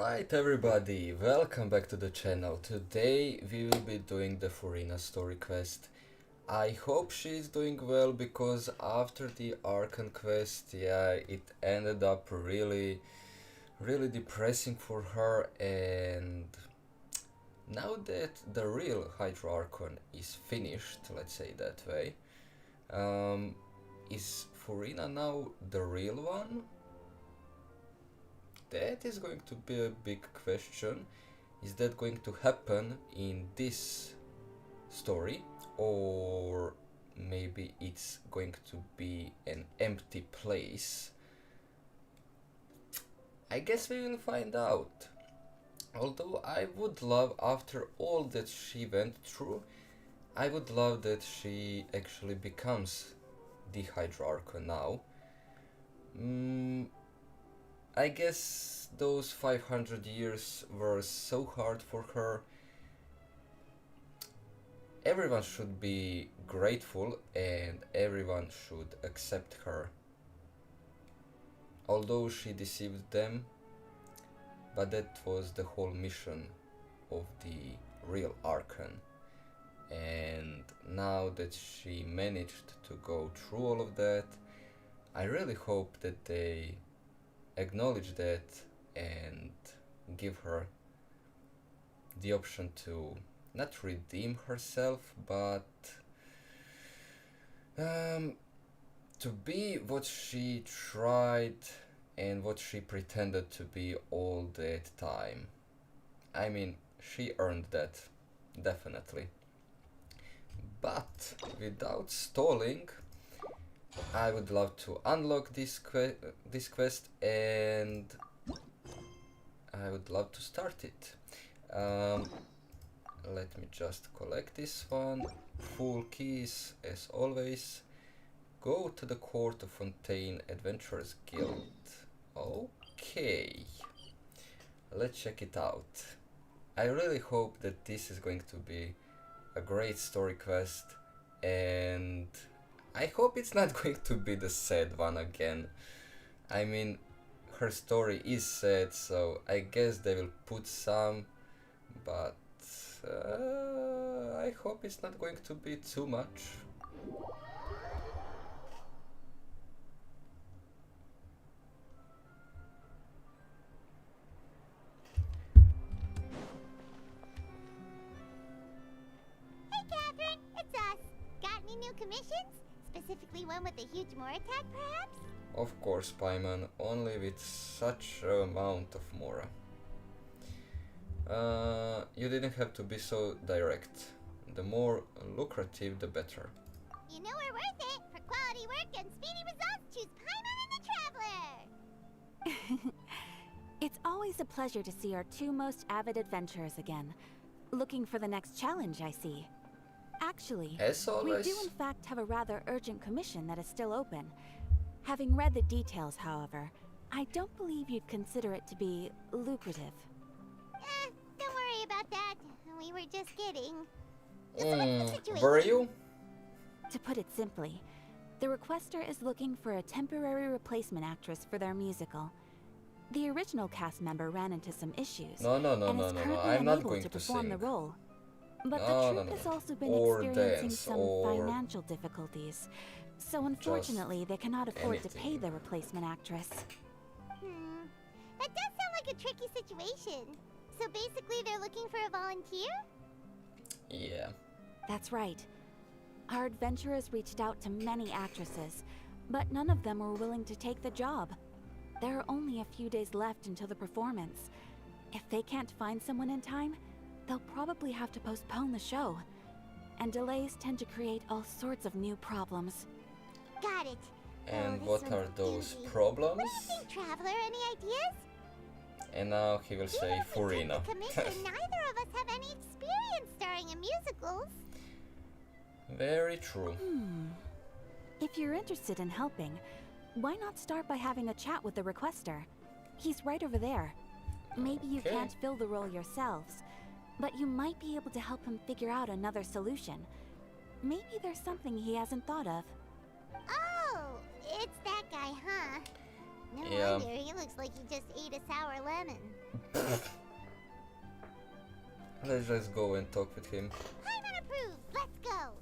Alright everybody, welcome back to the channel. Today we will be doing the Furina story quest. I hope she's doing well because after the Archon quest, it ended up really depressing for her, and now that the real Hydro Archon is finished, let's say that way, is Furina now the real one? That is going to be a big question. Is that going to happen in this story, or maybe it's going to be an empty place? I guess we will find out. Although I would love, after all that she went through, I would love that she actually becomes the Hydro Archon now. I guess those 500 years were so hard for her. Everyone should be grateful and everyone should accept her. Although she deceived them, but that was the whole mission of the real Archon. And now that she managed to go through all of that, I really hope that they acknowledge that and give her the option to not redeem herself, but to be what she tried and what she pretended to be all that time. I mean, she earned that, definitely. But without stalling, I would love to unlock this quest, and I would love to start it. Let me just collect this one. Full keys, as always. Go to the Court of Fontaine Adventurers Guild. Okay. Let's check it out. I really hope that this is going to be a great story quest, and I hope it's not going to be the sad one again. I mean, her story is sad, so I guess they will put some, but I hope it's not going to be too much. Hey Catherine, it's us. Got any new commissions? Specifically one with a huge more attack, perhaps? Of course, Paimon, only with such amount of Mora. You didn't have to be so direct. The more lucrative, the better. You know we're worth it. For quality work and speedy results, choose Paimon and the Traveler. It's always a pleasure to see our two most avid adventurers again. Looking for the next challenge, I see. Actually, As always. we do in fact have a rather urgent commission that is still open. Having read the details, however, I don't believe you'd consider it to be lucrative. Don't worry about that. We were just kidding. So what's the situation? Were you? To put it simply, the requester is looking for a temporary replacement actress for their musical. The original cast member ran into some issues No, and is currently I'm not unable going to to perform the sing. role. But No, the no, troupe no. has also been Or experiencing dance, some or financial difficulties. So unfortunately, they cannot afford to pay anything. the replacement actress. That does sound like a tricky situation. So basically they're looking for a volunteer? Yeah. That's right. Our adventurers reached out to many actresses, but none of them were willing to take the job. There are only a few days left until the performance. If they can't find someone in time, they'll probably have to postpone the show. And delays tend to create all sorts of new problems. Got it. And this what one's are those doozy. problems? What do you think, Traveler? Any ideas? And now he will say Even if we Furina. took the commission, neither of us have any experience starring in musicals. Very true. If you're interested in helping, why not start by having a chat with the requester? He's right over there. Maybe you Okay. can't fill the role yourselves, but you might be able to help him figure out another solution. Maybe there's something he hasn't thought of. Oh, it's that guy, huh? No Yeah. wonder, he looks like he just ate a sour lemon. Let's just go and talk with him. Paimon approved. Let's go.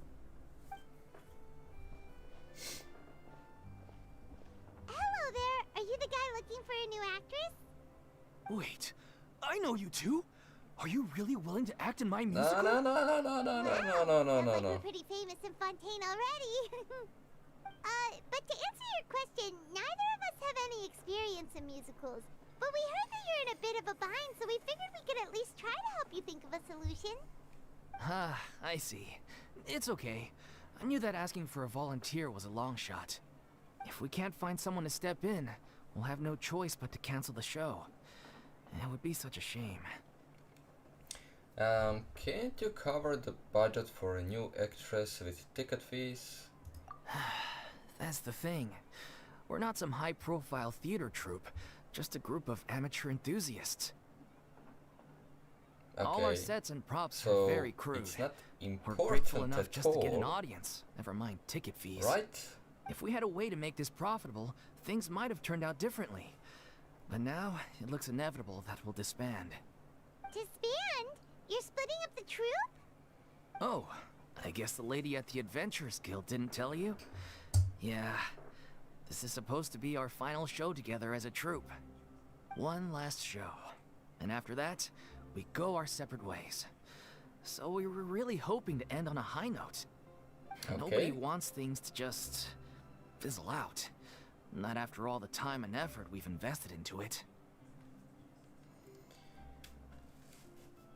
Hello there. Are you the guy looking for a new actress? Wait, I know you two. Are you really willing to act in my No, musical? no, no, no, no, no, no, no, no, no, Sounds no, like no. we're pretty famous in Fontaine already. But to answer your question, neither of us have any experience in musicals. But we heard that you're in a bit of a bind, so we figured we could at least try to help you think of a solution. Ah, I see. It's okay. I knew that asking for a volunteer was a long shot. If we can't find someone to step in, we'll have no choice but to cancel the show. It would be such a shame. Can't you cover the budget for a new actress with ticket fees? That's the thing. We're not some high-profile theater troupe, just a group of amateur enthusiasts. Okay. All our sets and props So are very crude. it's not We're grateful important enough at just to get an all, audience, never mind ticket fees. right? If we had a way to make this profitable, things might have turned out differently. But now, it looks inevitable that we'll disband. Disband? You're splitting up the troupe? Oh, I guess the lady at the Adventurers Guild didn't tell you? Yeah, this is supposed to be our final show together as a troupe. One last show. And after that, we go our separate ways. So we were really hoping to end on a high note. Nobody Okay. wants things to just fizzle out. Not after all the time and effort we've invested into it.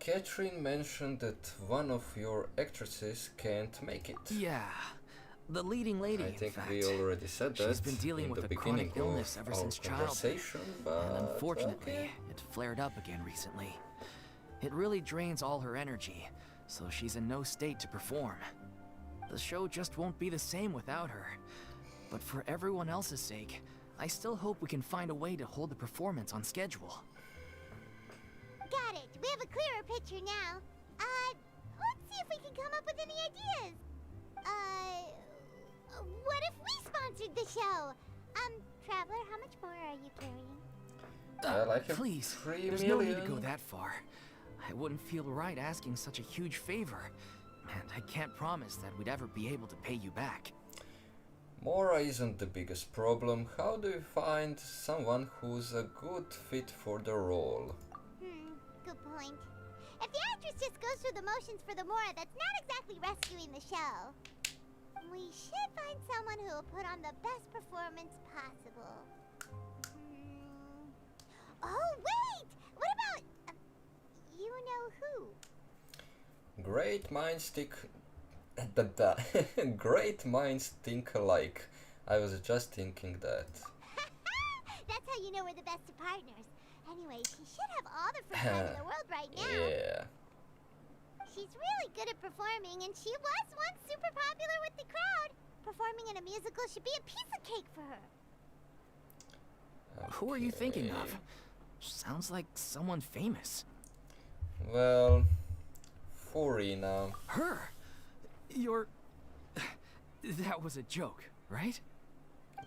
Catherine mentioned that one of your actresses can't make it. Yeah, the leading lady, I think in fact. we already said that She's been dealing in with the a beginning chronic illness of ever our since childhood. conversation, but And unfortunately, okay. it flared up again recently. It really drains all her energy, so she's in no state to perform. The show just won't be the same without her. But for everyone else's sake, I still hope we can find a way to hold the performance on schedule. Got it. We have a clearer picture now. Let's see if we can come up with any ideas. What if we sponsored the show? Traveler, how much more are you carrying? Like a Please, 3 there's no need to go million. that far. I wouldn't feel right asking such a huge favor. And I can't promise that we'd ever be able to pay you back. Mora isn't the biggest problem. How do you find someone who's a good fit for the role? Good point. If the actress just goes through the motions for the Mora, that's not exactly rescuing the show. We should find someone who will put on the best performance possible. Oh, wait! What about... you know who? Great minds think... Great minds think alike. I was just thinking that. That's how you know we're the best of partners. Anyway, she should have all the free time in the world right now. Yeah. She's really good at performing, and she was once super popular with the crowd. Performing in a musical should be a piece of cake for her. Who are you thinking Okay. of? Sounds like someone famous. Well, Furina. Her? You're... That was a joke, right?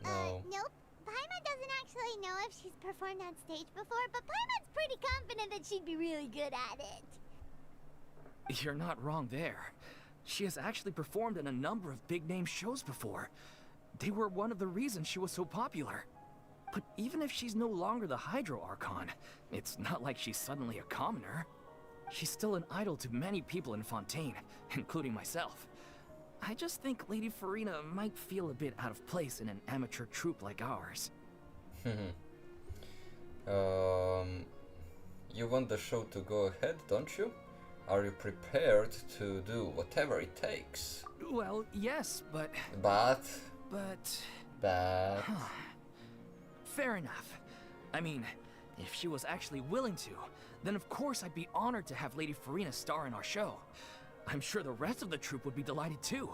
No. Nope. Paimon doesn't actually know if she's performed on stage before, but Paimon's pretty confident that she'd be really good at it. You're not wrong there. She has actually performed in a number of big-name shows before. They were one of the reasons she was so popular. But even if she's no longer the Hydro Archon, it's not like she's suddenly a commoner. She's still an idol to many people in Fontaine, including myself. I just think Lady Furina might feel a bit out of place in an amateur troupe like ours. You want the show to go ahead, don't you? Are you prepared to do whatever it takes? Well, yes, but... But... Huh. Fair enough. I mean, if she was actually willing to, then of course I'd be honored to have Lady Furina star in our show. I'm sure the rest of the troupe would be delighted too.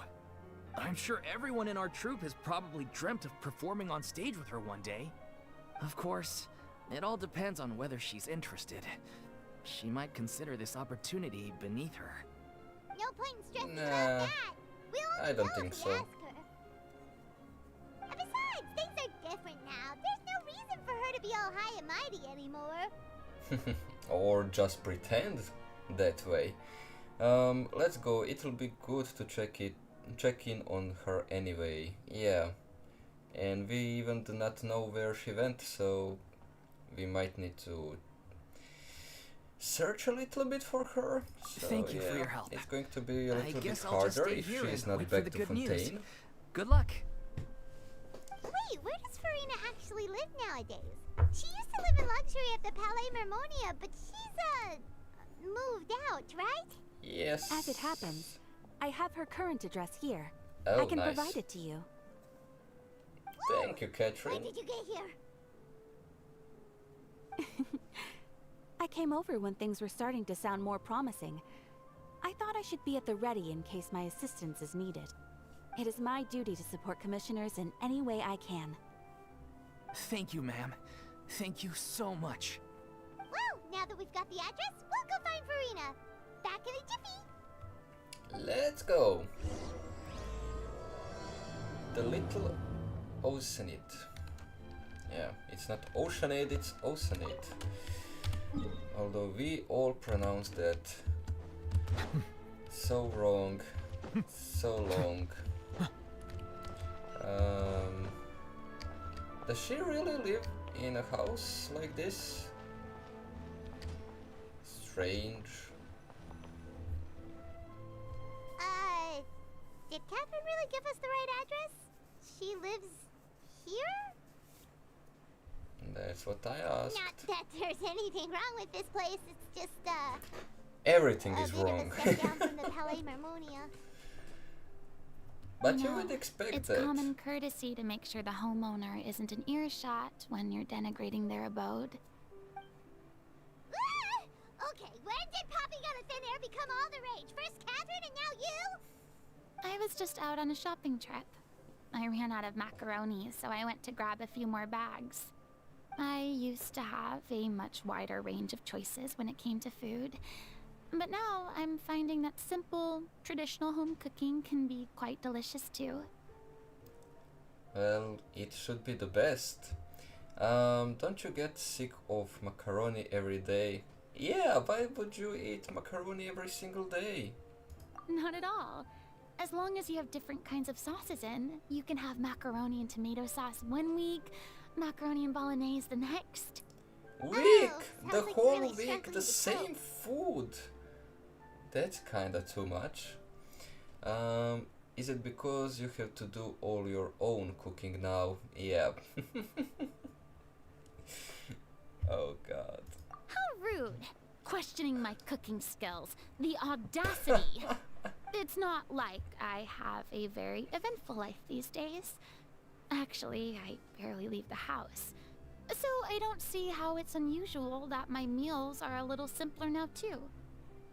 I'm sure everyone in our troupe has probably dreamt of performing on stage with her one day. Of course, it all depends on whether she's interested. She might consider this opportunity beneath her. No point in stressing Nah, about that. We'll I only don't know think if so. we ask her. And besides, things are different now. There's no reason for her to be all high and mighty anymore. or just pretend that way. Let's go. It'll be good to check in on her anyway. Yeah, and we even do not know where she went, so we might need to search a little bit for her. So, Thank you yeah, for your help. It's going to be a I little bit guess I'll just harder stay if here she's and not wait for back the to good news. Fontaine. Good luck. Wait, where does Furina actually live nowadays? She used to live in luxury at the Palais Mermonia, but she's, moved out, right? Yes. As it happens, I have her current address here. Oh, I can nice. provide it to you. Thank you, When Catherine. did you get here? I came over when things were starting to sound more promising. I thought I should be at the ready in case my assistance is needed. It is my duty to support commissioners in any way I can. Thank you, ma'am. Thank you so much. Well, now that we've got the address, we'll go find Furina. Back in a jiffy. Let's go. The little Oceanid. Yeah, it's not Oceanid, it's Oceanid. Although we all pronounce that so wrong, so long. Does she really live in a house like this? Strange. Did Catherine really give us the right address? She lives here? That's what I asked. Not that there's anything wrong with this place, it's just, Everything a is bit wrong. of a step down from the Palais Mermonia. But you No, would expect It's that. common courtesy to make sure the homeowner isn't in earshot when you're denigrating their abode. Ah! Okay, when did popping out of thin air become all the rage? First Catherine and now you? I was just out on a shopping trip. I ran out of macaroni, so I went to grab a few more bags. I used to have a much wider range of choices when it came to food, but now I'm finding that simple, traditional home cooking can be quite delicious too. Well, it should be the best. Don't you get sick of macaroni every day? Yeah, why would you eat macaroni every single day? Not at all. As long as you have different kinds of sauces in, you can have macaroni and tomato sauce one week, macaroni and bolognese the next. Week! sounds The like whole you're really week, struggling the to same cope. food. That's kinda too much. Is it because you have to do all your own cooking now? Yeah. Oh god. How rude! Questioning my cooking skills. The audacity! It's not like I have a very eventful life these days. Actually, I barely leave the house. So I don't see how it's unusual that my meals are a little simpler now too.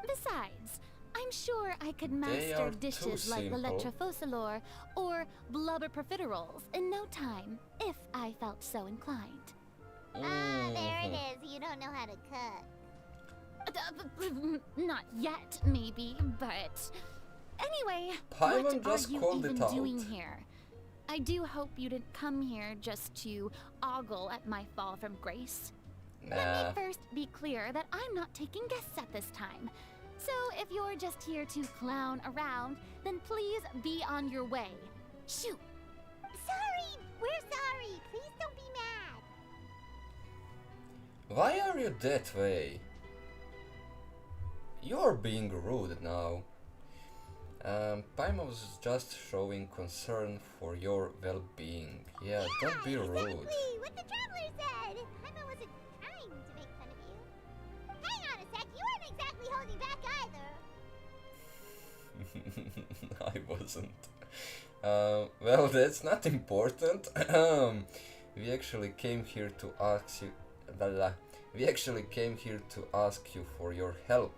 Besides, I'm sure I could They master are too dishes like the simple. Letra Fosilor or blubber profiteroles in no time, if I felt so inclined. Ah, there it Mhm. is. You don't know how to cook. Not yet, maybe, but... Anyway, Paimon what just are you called it even doing out. here? I do hope you didn't come here just to ogle at my fall from grace. Nah. Let me first be clear that I'm not taking guests at this time. So if you're just here to clown around, then please be on your way. Shoot! Sorry! We're sorry! Please don't be mad! Why are you that way? You're being rude now. Paimon was just showing concern for your well-being. Yeah, don't be rude. Exactly! What the traveler said! Paimon wasn't trying to make fun of you. Hang on a sec, you weren't exactly holding back either. I wasn't. Well, that's not important. We actually came here to ask you. We actually came here to ask you for your help.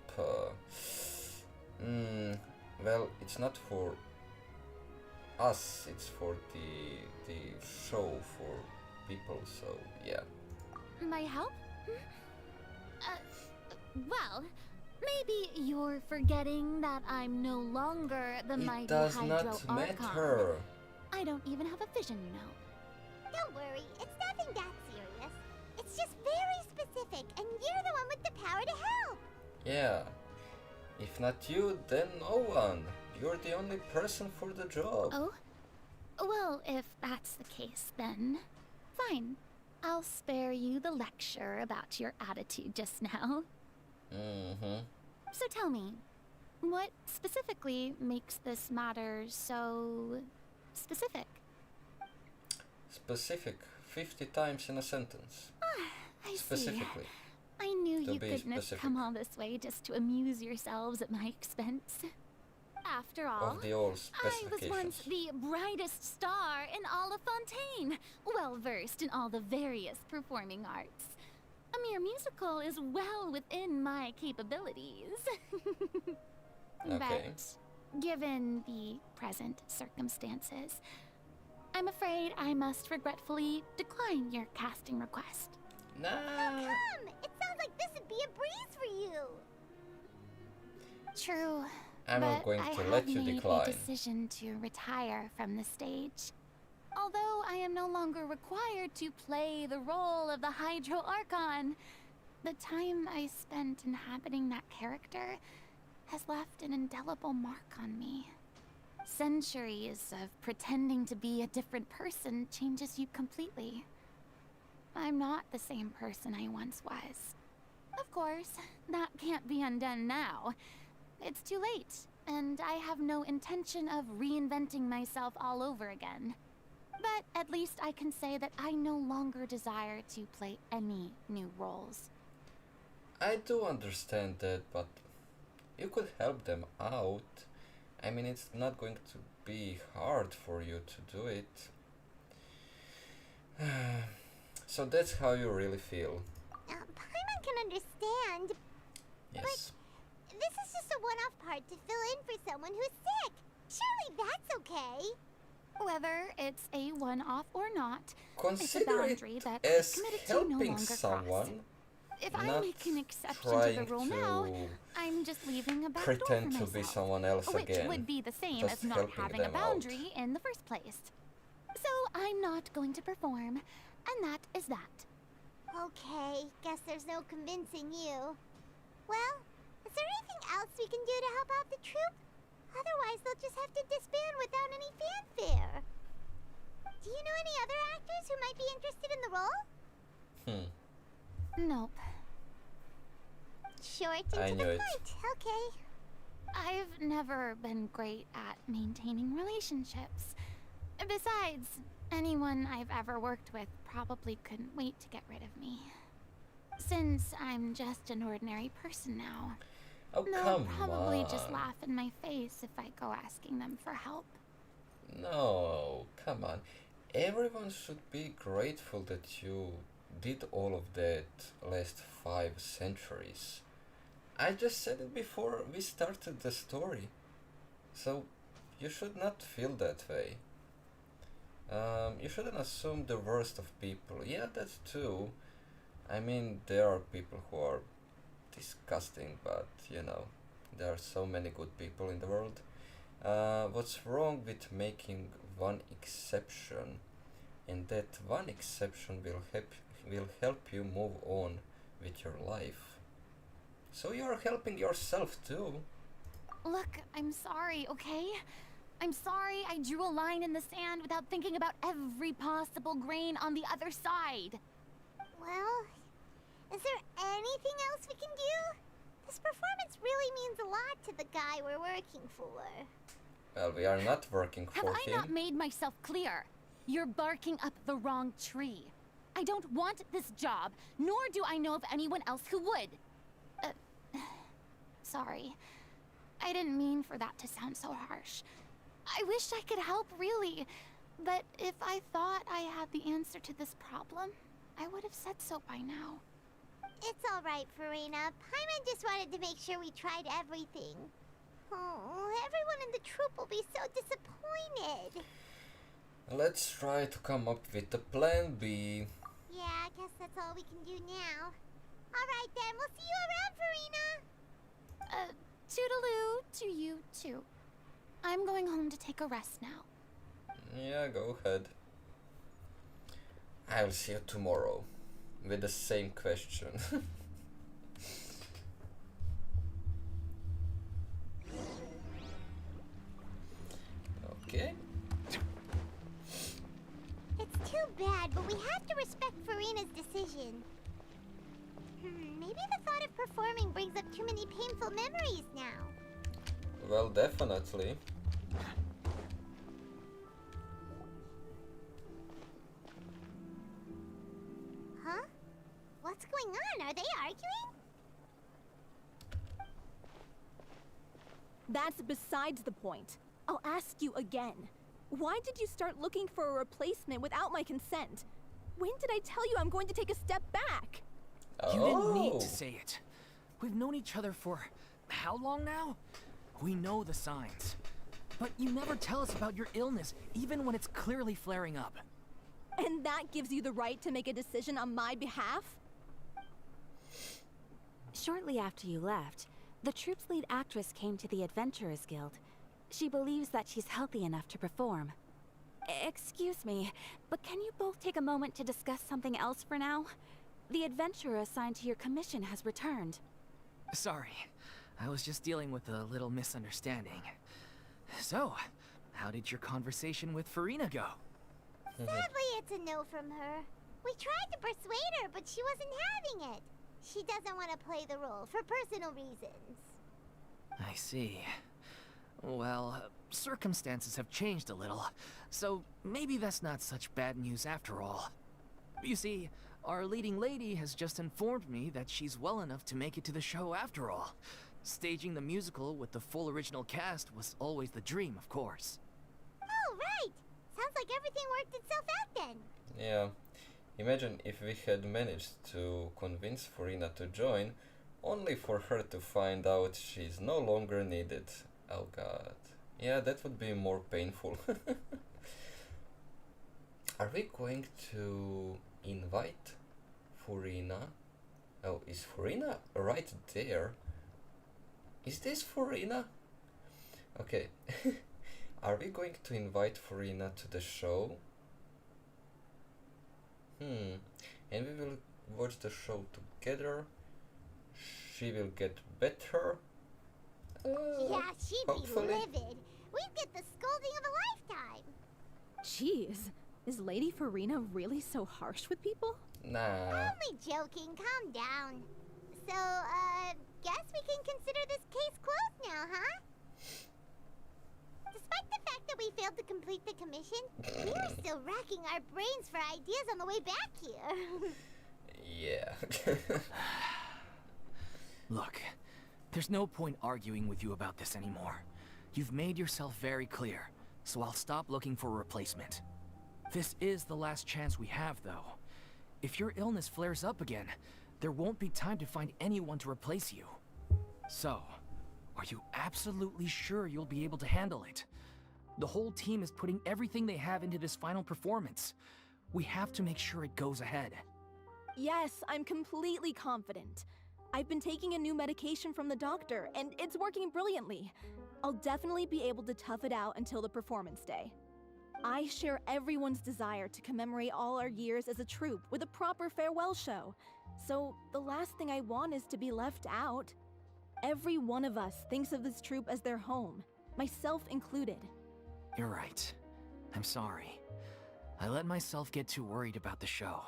Well, it's not for us. It's for the show for people. So yeah. My help? Well, maybe you're forgetting that I'm no longer the mighty It does Hydro not Archon. matter. I don't even have a vision, you know. Don't worry, it's nothing that serious. It's just very specific. specific, and you're the one with the power to help. Yeah. If not you, then no one. You're the only person for the job. Oh? Well, if that's the case, then fine. I'll spare you the lecture about your attitude just now. Mm-hmm. So tell me, what specifically makes this matter so specific? Specific. 50 times in a sentence. I see. Specifically. I knew To you be couldn't have specific. come all this way just to amuse yourselves at my expense. After all, Of the all I was once specifications. the brightest star in all of Fontaine, well versed in all the various performing arts. A mere musical is well within my capabilities. Okay. But given the present circumstances, I'm afraid I must regretfully decline your casting request. Nah. Come! It sounds like this would be a breeze for you. True. I'm not but going I to have let you made decline. a decision to retire from the stage. Although I am no longer required to play the role of the Hydro Archon, the time I spent inhabiting that character has left an indelible mark on me. Centuries of pretending to be a different person changes you completely. I'm not the same person I once was. Of course, that can't be undone now. It's too late, and I have no intention of reinventing myself all over again. But at least I can say that I no longer desire to play any new roles. I do understand that, but you could help them out. I mean, it's not going to be hard for you to do it. So that's how you really feel. Paimon can understand. Yes. This is just a one-off part to fill in for someone who's sick. Surely that's okay. Whether it's a one-off or not, it's a Consider it boundary that as committed to no helping longer someone, crossed. If I not make an exception to the trying rule now, to I'm just leaving a back door pretend for to myself, be someone else which again. would be the same just as not helping having a them out. boundary in the first place. So I'm not going to perform, and that is that. Okay, guess there's no convincing you. Well, is there anything else we can do to help out the troupe? Otherwise, they'll just have to disband without any fanfare. Do you know any other actors who might be interested in the role? Nope. Short I and to knew the it. point. Okay. I've never been great at maintaining relationships. Besides, anyone I've ever worked with probably couldn't wait to get rid of me. Since I'm just an ordinary person now, Oh, they'll come probably on. just laugh in my face if I go asking them for help. No, come on. Everyone should be grateful that you did all of that last 5 centuries. I just said it before we started the story. So, you should not feel that way. You shouldn't assume the worst of people. Yeah, that's true. I mean, there are people who are disgusting, but you know, there are so many good people in the world. What's wrong with making one exception? And that one exception will help you move on with your life. So you're helping yourself too. Look, I'm sorry, okay? I'm sorry I drew a line in the sand without thinking about every possible grain on the other side. Well, is there anything else we can do? This performance really means a lot to the guy we're working for. Well, we are not working Have for I him. not made myself clear? You're barking up the wrong tree. I don't want this job, nor do I know of anyone else who would. Sorry. I didn't mean for that to sound so harsh. I wish I could help, really. But if I thought I had the answer to this problem, I would have said so by now. It's all right, Furina. Paimon just wanted to make sure we tried everything. Oh, everyone in the troupe will be so disappointed. Let's try to come up with a plan B. Yeah, I guess that's all we can do now. All right then, we'll see you around, Furina. Toodaloo to you too. I'm going home to take a rest now. Yeah, go ahead. I'll see you tomorrow. with the same question. Okay. It's too bad, but we have to respect Furina's decision. Maybe the thought of performing brings up too many painful memories now. Well, definitely. Huh? What's going on? Are they arguing? That's besides the point. I'll ask you again. Why did you start looking for a replacement without my consent? When did I tell you I'm going to take a step back? You didn't need Oh. to say it. We've known each other for how long now? We know the signs. But you never tell us about your illness, even when it's clearly flaring up. And that gives you the right to make a decision on my behalf? Shortly after you left, the troupe's lead actress came to the Adventurers Guild. She believes that she's healthy enough to perform. Excuse me, but can you both take a moment to discuss something else for now? The adventurer assigned to your commission has returned. Sorry, I was just dealing with a little misunderstanding. So, how did your conversation with Furina go? Sadly, it's a no from her. We tried to persuade her, but she wasn't having it. She doesn't want to play the role for personal reasons. I see. Well, circumstances have changed a little, so maybe that's not such bad news after all. You see, our leading lady has just informed me that she's well enough to make it to the show after all. Staging the musical with the full original cast was always the dream, of course. Oh, right! Sounds like everything worked itself out then. Yeah. Imagine if we had managed to convince Furina to join, only for her to find out she's no longer needed. Oh god. Yeah, that would be more painful. Are we going to invite Furina? Oh, is Furina right there? Is this Furina? Okay. Are we going to invite Furina to the show? And we will watch the show together. She will get better. Yeah, she'd hopefully. be livid. We'd get the scolding of a lifetime. Jeez, is Lady Furina really so harsh with people? Nah. Only joking, calm down. So, guess we can consider this case closed now, huh? Despite the fact that we failed to complete the commission, we were still racking our brains for ideas on the way back here. Yeah. Look, there's no point arguing with you about this anymore. You've made yourself very clear, so I'll stop looking for a replacement. This is the last chance we have, though. If your illness flares up again, there won't be time to find anyone to replace you. So, are you absolutely sure you'll be able to handle it? The whole team is putting everything they have into this final performance. We have to make sure it goes ahead. Yes, I'm completely confident. I've been taking a new medication from the doctor, and it's working brilliantly. I'll definitely be able to tough it out until the performance day. I share everyone's desire to commemorate all our years as a troupe with a proper farewell show. So the last thing I want is to be left out. Every one of us thinks of this troupe as their home, myself included. You're right. I'm sorry. I let myself get too worried about the show.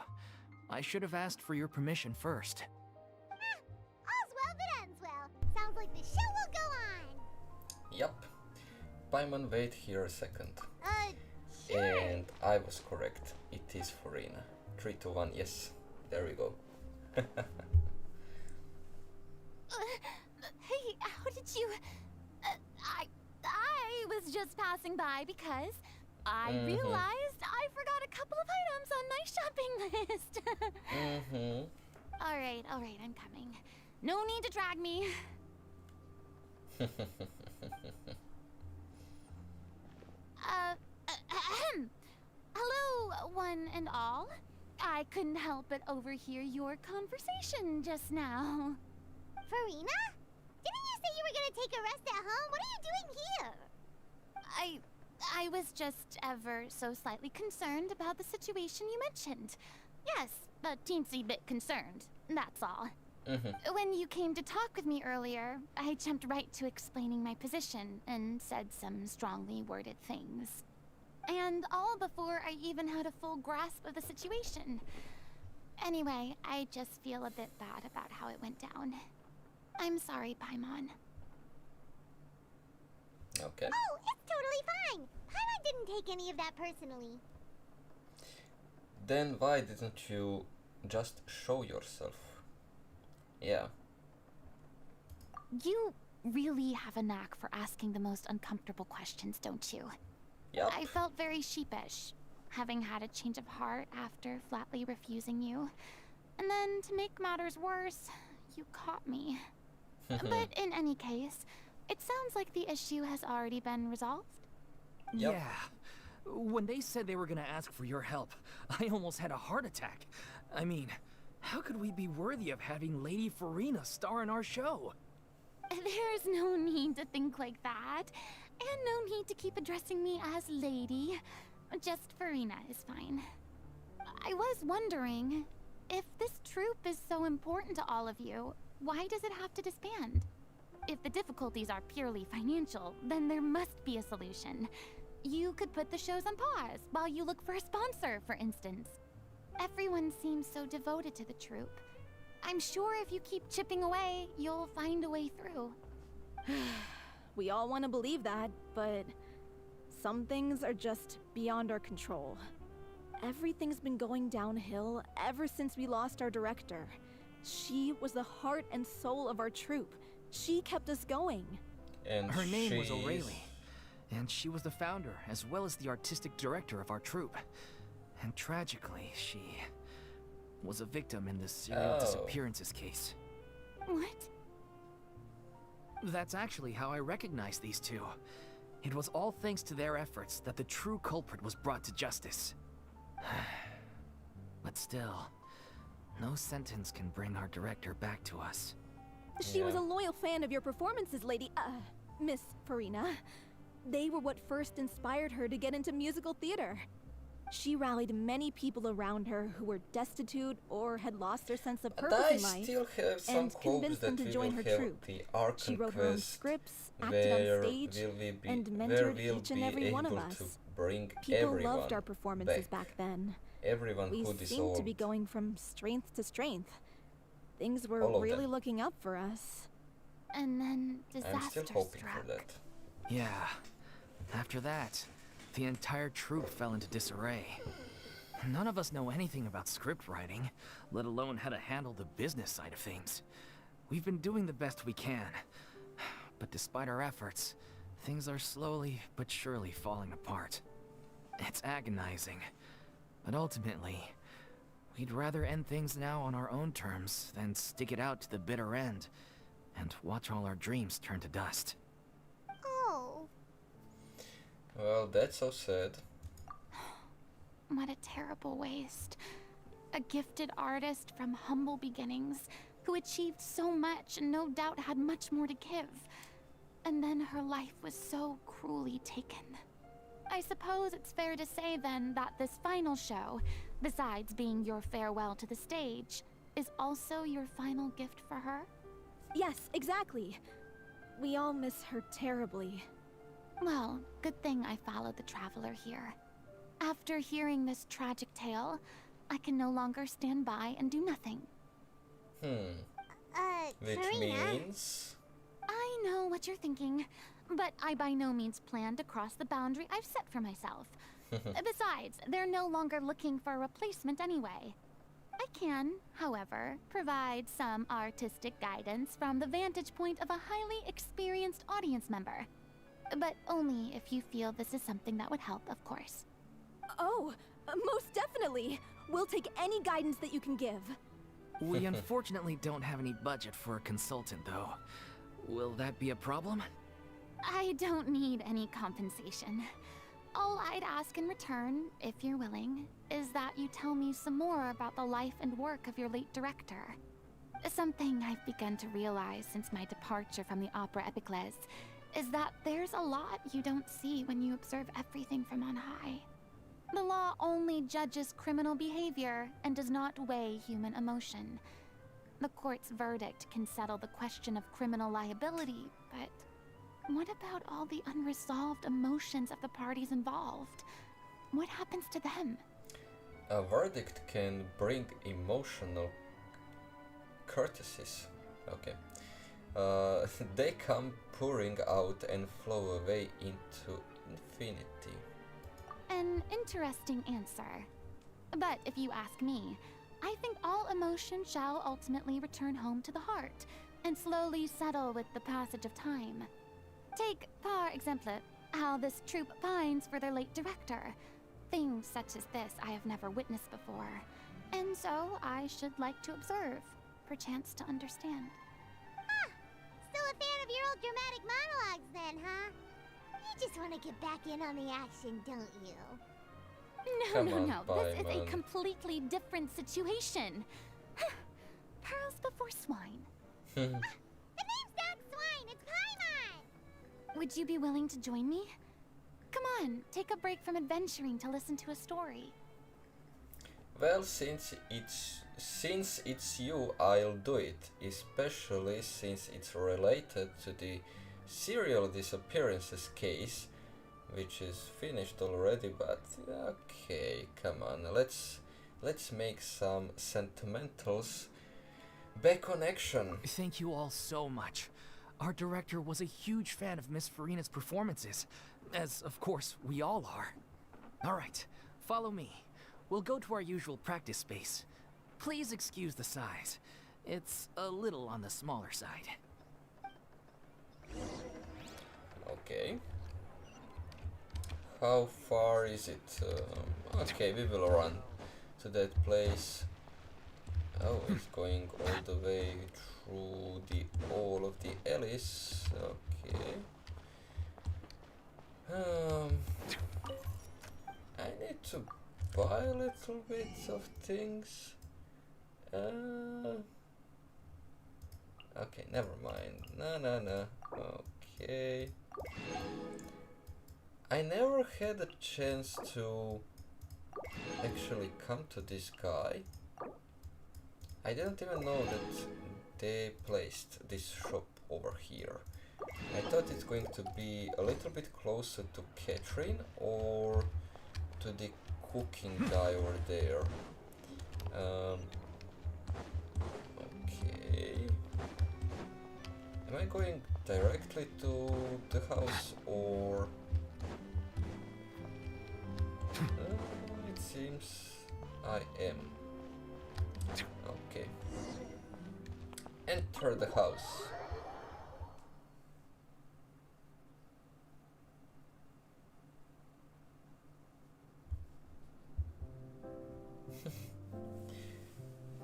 I should have asked for your permission first. All's well that ends well. Sounds like the show will go on. Yup. Paimon, wait here a second. Sure. And I was correct. It is Furina. 3 to 1, yes. There we go. Hey, how did you... I was just passing by because I realized I forgot a couple of items on my shopping list. Alright, I'm coming. No need to drag me. Hello, one and all. I couldn't help but overhear your conversation just now. Furina? Didn't you say you were gonna take a rest at home? What are you doing here? I was just ever so slightly concerned about the situation you mentioned. Yes, a teensy bit concerned, that's all. Mm-hmm. When you came to talk with me earlier, I jumped right to explaining my position and said some strongly worded things. And all before I even had a full grasp of the situation. Anyway, I just feel a bit bad about how it went down. I'm sorry, Paimon. Okay. Oh, it's totally fine. Paimon didn't take any of that personally. Then why didn't you just show yourself? Yeah. You really have a knack for asking the most uncomfortable questions, don't you? Yep. I felt very sheepish, having had a change of heart after flatly refusing you. And then, to make matters worse, you caught me. But in any case, it sounds like the issue has already been resolved. Yep. Yeah. When they said they were gonna ask for your help, I almost had a heart attack. I mean, how could we be worthy of having Lady Furina star in our show? There's no need to think like that. And no need to keep addressing me as Lady. Just Furina is fine. I was wondering, if this troupe is so important to all of you, why does it have to disband? If the difficulties are purely financial, then there must be a solution. You could put the shows on pause while you look for a sponsor, for instance. Everyone seems so devoted to the troupe. I'm sure if you keep chipping away, you'll find a way through. We all want to believe that, but some things are just beyond our control. Everything's been going downhill ever since we lost our director. She was the heart and soul of our troupe. She kept us going. And Her name was she's- O'Reilly, and she was the founder as well as the artistic director of our troupe. And tragically, she was a victim in this serial Oh. disappearances case. What? That's actually how I recognized these two. It was all thanks to their efforts that the true culprit was brought to justice. But still, no sentence can bring our director back to us. She was Yeah. a loyal fan of your performances, Miss Furina. They were what first inspired her to get into musical theater. She rallied many people around her who were destitute or had lost their sense of And purpose I in life, still have some and hopes convinced that them to we join will her have troupe. the Archon She wrote her own quest scripts, acted on where stage, will we be, and where mentored we'll each and be every one of able to us. bring People everyone loved our performances back. back then. Everyone We who seemed to be deserved. going from strength to strength. Things were All of really them. looking up for us. And then I'm disaster still hoping struck. for that. Yeah. After that, the entire troupe fell into disarray. None of us know anything about script writing, let alone how to handle the business side of things. We've been doing the best we can, but despite our efforts, things are slowly but surely falling apart. It's agonizing, but ultimately, we'd rather end things now on our own terms than stick it out to the bitter end and watch all our dreams turn to dust. Oh. Well, that's so sad. What a terrible waste. A gifted artist from humble beginnings who achieved so much and no doubt had much more to give. And then her life was so cruelly taken. I suppose it's fair to say then that this final show, besides being your farewell to the stage, is also your final gift for her? Yes, exactly. We all miss her terribly. Well, good thing I followed the traveler here. After hearing this tragic tale, I can no longer stand by and do nothing. Which Furina? means... I know what you're thinking, but I by no means plan to cross the boundary I've set for myself. Besides, they're no longer looking for a replacement anyway. I can, however, provide some artistic guidance from the vantage point of a highly experienced audience member. But only if you feel this is something that would help, of course. Oh, most definitely. We'll take any guidance that you can give. We unfortunately don't have any budget for a consultant, though. Will that be a problem? I don't need any compensation. All I'd ask in return, if you're willing, is that you tell me some more about the life and work of your late director. Something I've begun to realize since my departure from the Opera Epicles is that there's a lot you don't see when you observe everything from on high. The law only judges criminal behavior and does not weigh human emotion. The court's verdict can settle the question of criminal liability, but what about all the unresolved emotions of the parties involved? What happens to them? A verdict can bring emotional courtesies. Okay. They come pouring out and flow away into infinity. An interesting answer. But if you ask me, I think all emotion shall ultimately return home to the heart and slowly settle with the passage of time. Take, par exemple, how this troupe pines for their late director. Things such as this I have never witnessed before, and so I should like to observe, perchance to understand. Ah, still a fan of your old dramatic monologues then, huh? You just want to get back in on the action, don't you? No, Come on, this is a Paimon. completely different situation. Pearls before swine. The name's not Swine, it's Paimon! Would you be willing to join me? Come on, take a break from adventuring to listen to a story. Well, since it's you, I'll do it, especially since it's related to the serial disappearances case, which is finished already, but okay, come on, let's make some sentimentals back on action. Thank you all so much. Our director was a huge fan of Miss Furina's performances, as of course we all are. Alright, follow me. We'll go to our usual practice space. Please excuse the size. It's a little on the smaller side. Okay. How far is it? Okay, we will run to that place. Oh, it's going all the way through all of the alleys. Okay. I need to buy a little bit of things. Okay, never mind. No. Okay. I never had a chance to actually come to this guy. I didn't even know that they placed this shop over here. I thought it's going to be a little bit closer to Catherine or to the cooking guy over there. Okay. Am I going directly to the house or... it seems I am. Okay. Enter the house.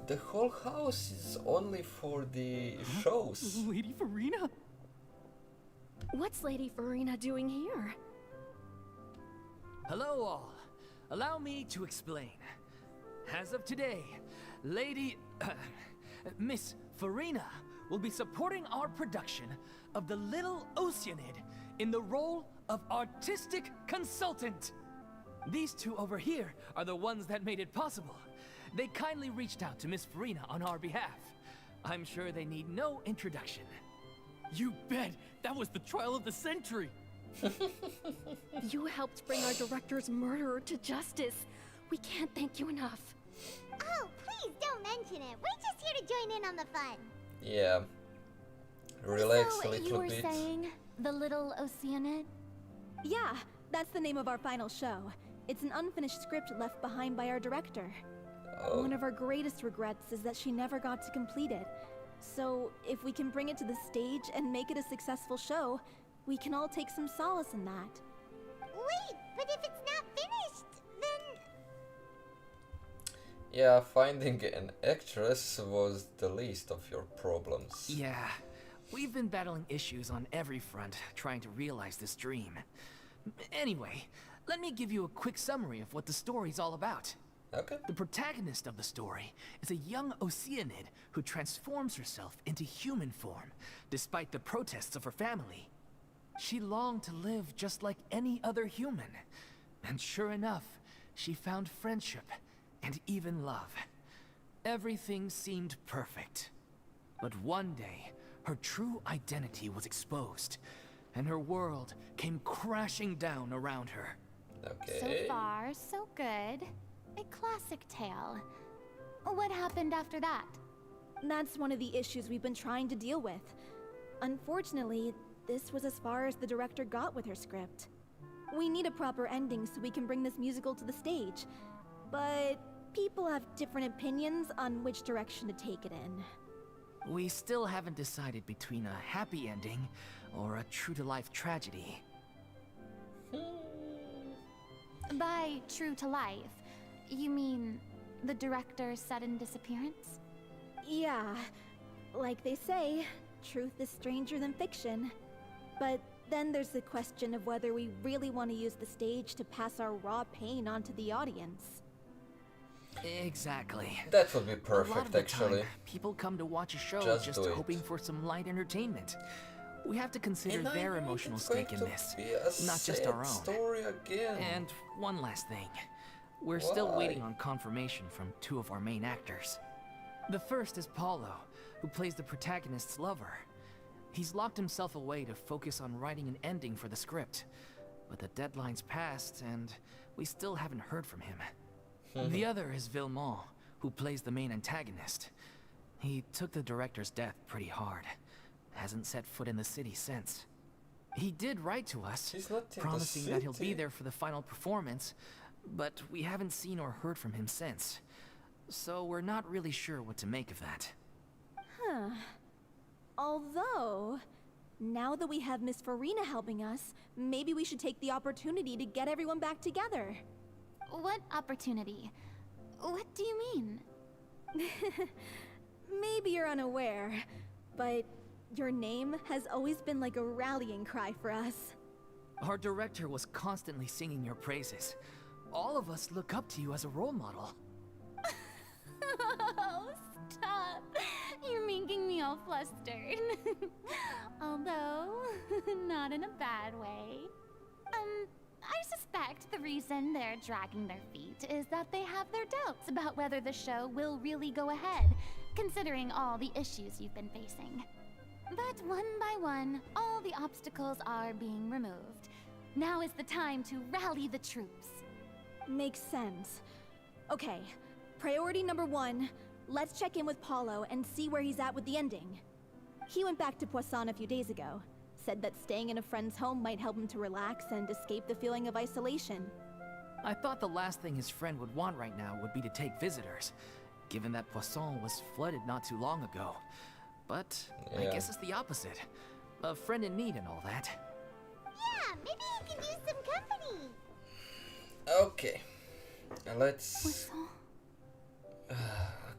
The whole house is only for the shows. Lady Furina? What's Lady Furina doing here? Hello all. Allow me to explain. As of today, Miss Furina will be supporting our production of The Little Oceanid in the role of artistic consultant. These two over here are the ones that made it possible. They kindly reached out to Miss Furina on our behalf. I'm sure they need no introduction. You bet! That was the trial of the century! You helped bring our director's murderer to justice. We can't thank you enough. Oh, please don't mention it. We're just here to join in on the fun. Yeah. Relax So a little you were bit. saying The Little Oceanid? Yeah, that's the name of our final show. It's an unfinished script left behind by our director. Oh, One of our greatest regrets is that she never got to complete it. So, if we can bring it to the stage and make it a successful show, we can all take some solace in that. Wait, but if it's not finished, then... yeah, finding an actress was the least of your problems. Yeah, we've been battling issues on every front trying to realize this dream. Anyway, let me give you a quick summary of what the story's all about. Okay. The protagonist of the story is a young Oceanid who transforms herself into human form, despite the protests of her family. She longed to live just like any other human, and sure enough, she found friendship and even love. Everything seemed perfect. But one day, her true identity was exposed, and her world came crashing down around her. Okay. So far, so good. A classic tale. What happened after that? That's one of the issues we've been trying to deal with. Unfortunately, this was as far as the director got with her script. We need a proper ending so we can bring this musical to the stage. But people have different opinions on which direction to take it in. We still haven't decided between a happy ending or a true-to-life tragedy. By true to life, you mean the director's sudden disappearance? Yeah, like they say, truth is stranger than fiction. But then there's the question of whether we really want to use the stage to pass our raw pain onto the audience. Exactly. That would be A lot of perfect, the actually. time, people come to watch a show Just just do it. hoping for some light entertainment. We have to consider And I their think emotional it's going stake in to this, be a not just sad our own. story again. And one last thing. We're still Why? waiting on confirmation from two of our main actors. The first is Paulo, who plays the protagonist's lover. He's locked himself away to focus on writing an ending for the script. But the deadline's passed, and we still haven't heard from him. The other is Villemont, who plays the main antagonist. He took the director's death pretty hard. Hasn't set foot in the city since. He did write to us, He's not in the promising that he'll be city. there for the final performance, but we haven't seen or heard from him since. So we're not really sure what to make of that. Huh. Although, now that we have Miss Furina helping us, maybe we should take the opportunity to get everyone back together. What opportunity? What do you mean? Maybe you're unaware, but your name has always been like a rallying cry for us. Our director was constantly singing your praises. All of us look up to you as a role model. Oh, stop. You're making me all flustered. Although, not in a bad way. I suspect the reason they're dragging their feet is that they have their doubts about whether the show will really go ahead, considering all the issues you've been facing. But one by one, all the obstacles are being removed. Now is the time to rally the troops. Makes sense. Okay, priority number 1, let's check in with Paulo and see where he's at with the ending. He went back to Poisson a few days ago. Said that staying in a friend's home might help him to relax and escape the feeling of isolation. I thought the last thing his friend would want right now would be to take visitors, given that Poisson was flooded not too long ago. But I Yeah. guess it's the opposite. A friend in need and all that. Yeah, maybe he can use some company. Okay. Let's... Whistle.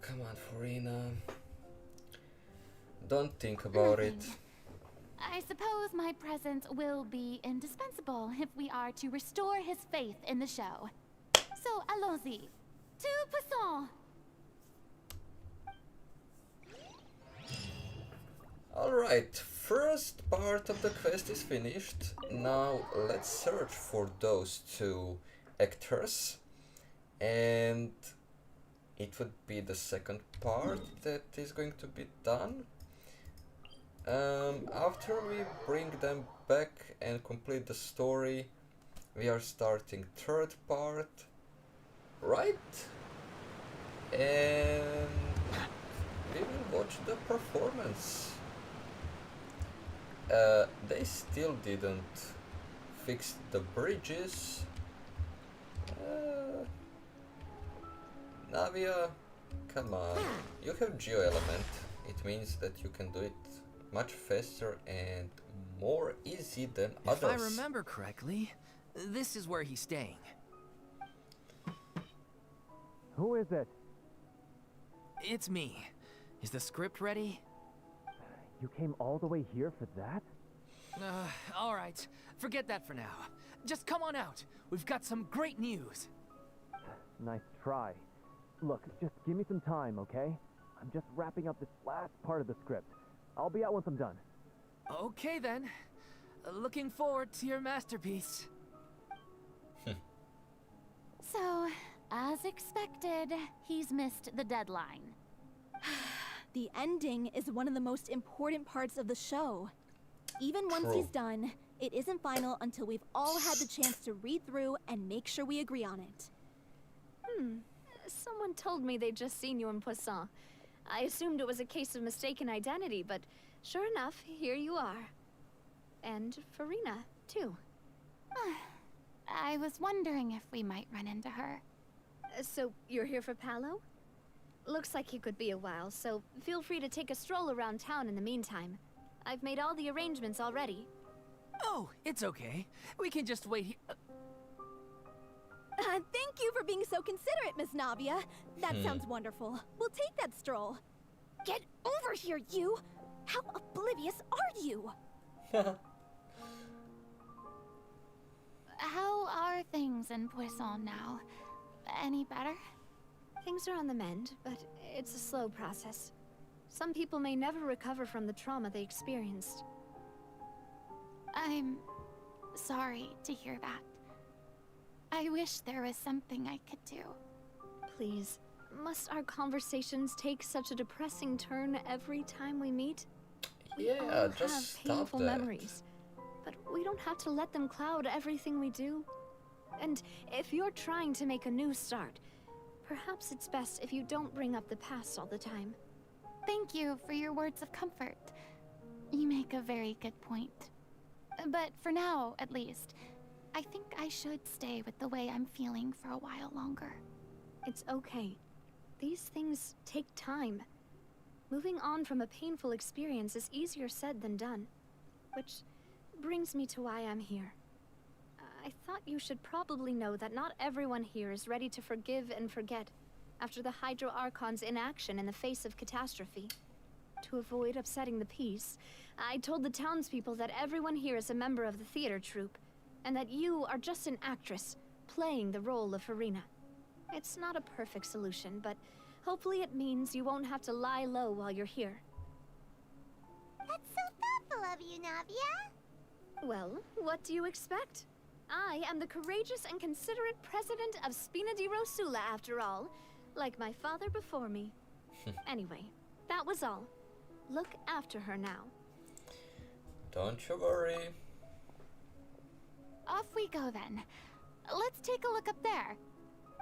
Come on, Furina. Don't think about it. Nothing. I suppose my presence will be indispensable if we are to restore his faith in the show. So, allons-y. To Poisson! Alright, first part of the quest is finished. Now let's search for those two actors. And it would be the second part that is going to be done. After we bring them back and complete the story, we are starting third part, right? And we will watch the performance. They still didn't fix the bridges. Navia, come on. You have Geo Element. It means that you can do it much faster and more easy than If others. I remember correctly, this is where he's staying. Who is it? It's me. Is the script ready? You came all the way here for that? Alright. Forget that for now. Just come on out. We've got some great news. Nice try. Look, just give me some time, okay? I'm just wrapping up this last part of the script. I'll be out once I'm done. Okay then. Looking forward to your masterpiece. So, as expected, he's missed the deadline. The ending is one of the most important parts of the show. Even once True. he's done, it isn't final until we've all had the chance to read through and make sure we agree on it. Someone told me they'd just seen you in Poisson. I assumed it was a case of mistaken identity, but sure enough, here you are. And Furina, too. I was wondering if we might run into her. So, you're here for Palo? Looks like he could be a while, so feel free to take a stroll around town in the meantime. I've made all the arrangements already. Oh, it's okay. We can just wait here. Thank you for being so considerate, Miss Navia. That sounds wonderful. We'll take that stroll. Get over here, you! How oblivious are you? How are things in Poisson now? Any better? Things are on the mend, but it's a slow process. Some people may never recover from the trauma they experienced. I'm sorry to hear that. I wish there was something I could do. Please, must our conversations take such a depressing turn every time we meet? We all Yeah, have just stop painful that. memories, but we don't have to let them cloud everything we do. And if you're trying to make a new start, perhaps it's best if you don't bring up the past all the time. Thank you for your words of comfort. You make a very good point. But for now, at least, I think I should stay with the way I'm feeling for a while longer. It's okay. These things take time. Moving on from a painful experience is easier said than done. Which brings me to why I'm here. I thought you should probably know that not everyone here is ready to forgive and forget after the Hydro Archon's inaction in the face of catastrophe. To avoid upsetting the peace, I told the townspeople that everyone here is a member of the theater troupe, and that you are just an actress playing the role of Furina. It's not a perfect solution, but hopefully it means you won't have to lie low while you're here. That's so thoughtful of you, Navia. Well, what do you expect? I am the courageous and considerate president of Spina di Rosula, after all, like my father before me. Anyway, that was all. Look after her now. Don't you worry. Off we go then. Let's take a look up there.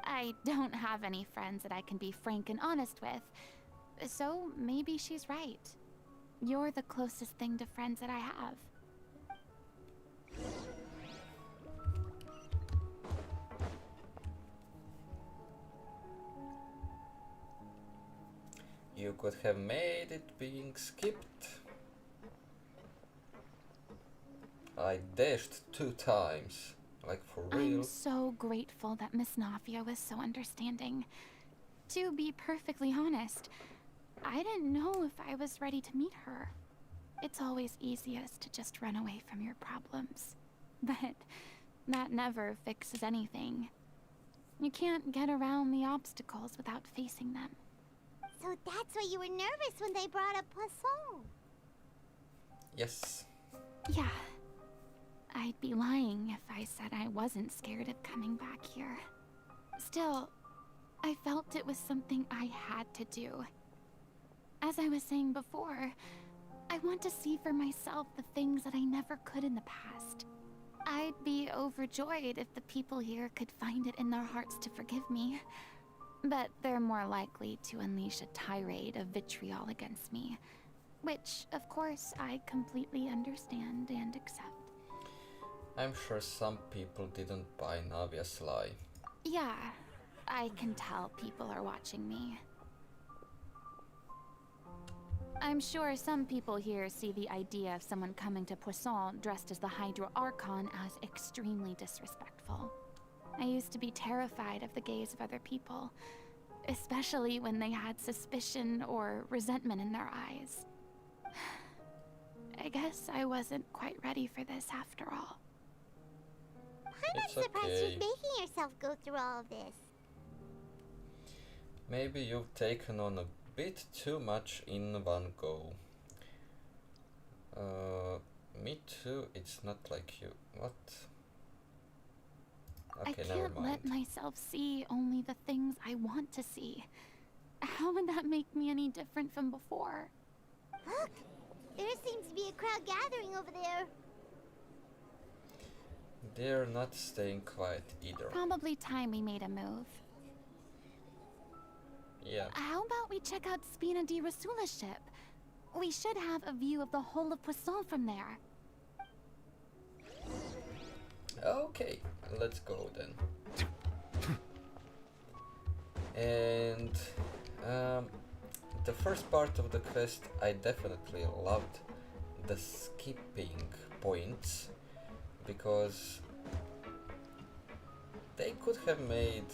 I don't have any friends that I can be frank and honest with, so maybe she's right. You're the closest thing to friends that I have. You could have made it being skipped. I dashed 2 times. Like for real. I'm so grateful that Miss Navia was so understanding. To be perfectly honest, I didn't know if I was ready to meet her. It's always easiest to just run away from your problems. But that never fixes anything. You can't get around the obstacles without facing them. So that's why you were nervous when they brought up Poisson. Yes. Yeah. I'd be lying if I said I wasn't scared of coming back here. Still, I felt it was something I had to do. As I was saying before, I want to see for myself the things that I never could in the past. I'd be overjoyed if the people here could find it in their hearts to forgive me. But they're more likely to unleash a tirade of vitriol against me. Which, of course, I completely understand and accept. I'm sure some people didn't buy Navia's lie. Yeah, I can tell people are watching me. I'm sure some people here see the idea of someone coming to Poisson dressed as the Hydro Archon as extremely disrespectful. I used to be terrified of the gaze of other people, especially when they had suspicion or resentment in their eyes. I guess I wasn't quite ready for this after all. I'm not It's surprised okay. you're making yourself go through all of this. Maybe you've taken on a bit too much in one go. Me too, it's not like you. What? Okay, I never can't mind. let myself see only the things I want to see. How would that make me any different from before? Look! There seems to be a crowd gathering over there. They're not staying quiet either. Probably time we made a move. Yeah. How about we check out Spina di Rasula's ship? We should have a view of the whole of Poisson from there. Okay, let's go then. And the first part of the quest I definitely loved the skipping points, because they could have made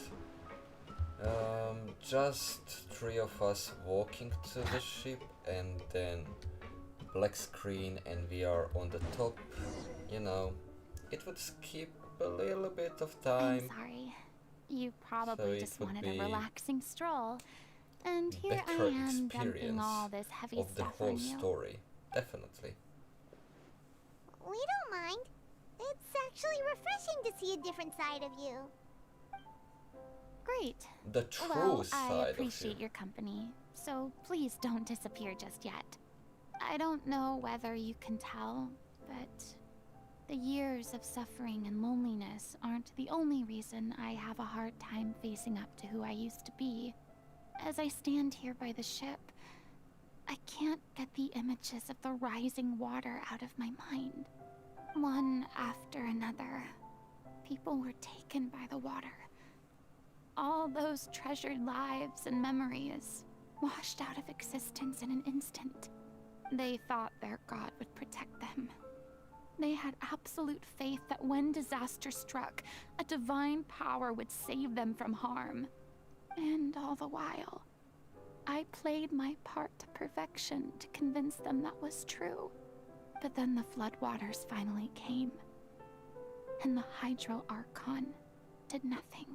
just 3 of us walking to the ship and then black screen and we are on the top, you know, it would skip a little bit of time. I'm sorry. You So probably it just would wanted be a relaxing stroll. And here I better am dumping experience all this heavy of the stuff whole on you. story, definitely. We don't mind. It's actually refreshing to see a different side of you. Great. The true Well, side I of you. appreciate your company, so please don't disappear just yet. I don't know whether you can tell, but the years of suffering and loneliness aren't the only reason I have a hard time facing up to who I used to be. As I stand here by the ship, I can't get the images of the rising water out of my mind. One after another, people were taken by the water. All those treasured lives and memories washed out of existence in an instant. They thought their god would protect them. They had absolute faith that when disaster struck, a divine power would save them from harm. And all the while, I played my part to perfection to convince them that was true. But then the floodwaters finally came, and the Hydro Archon did nothing.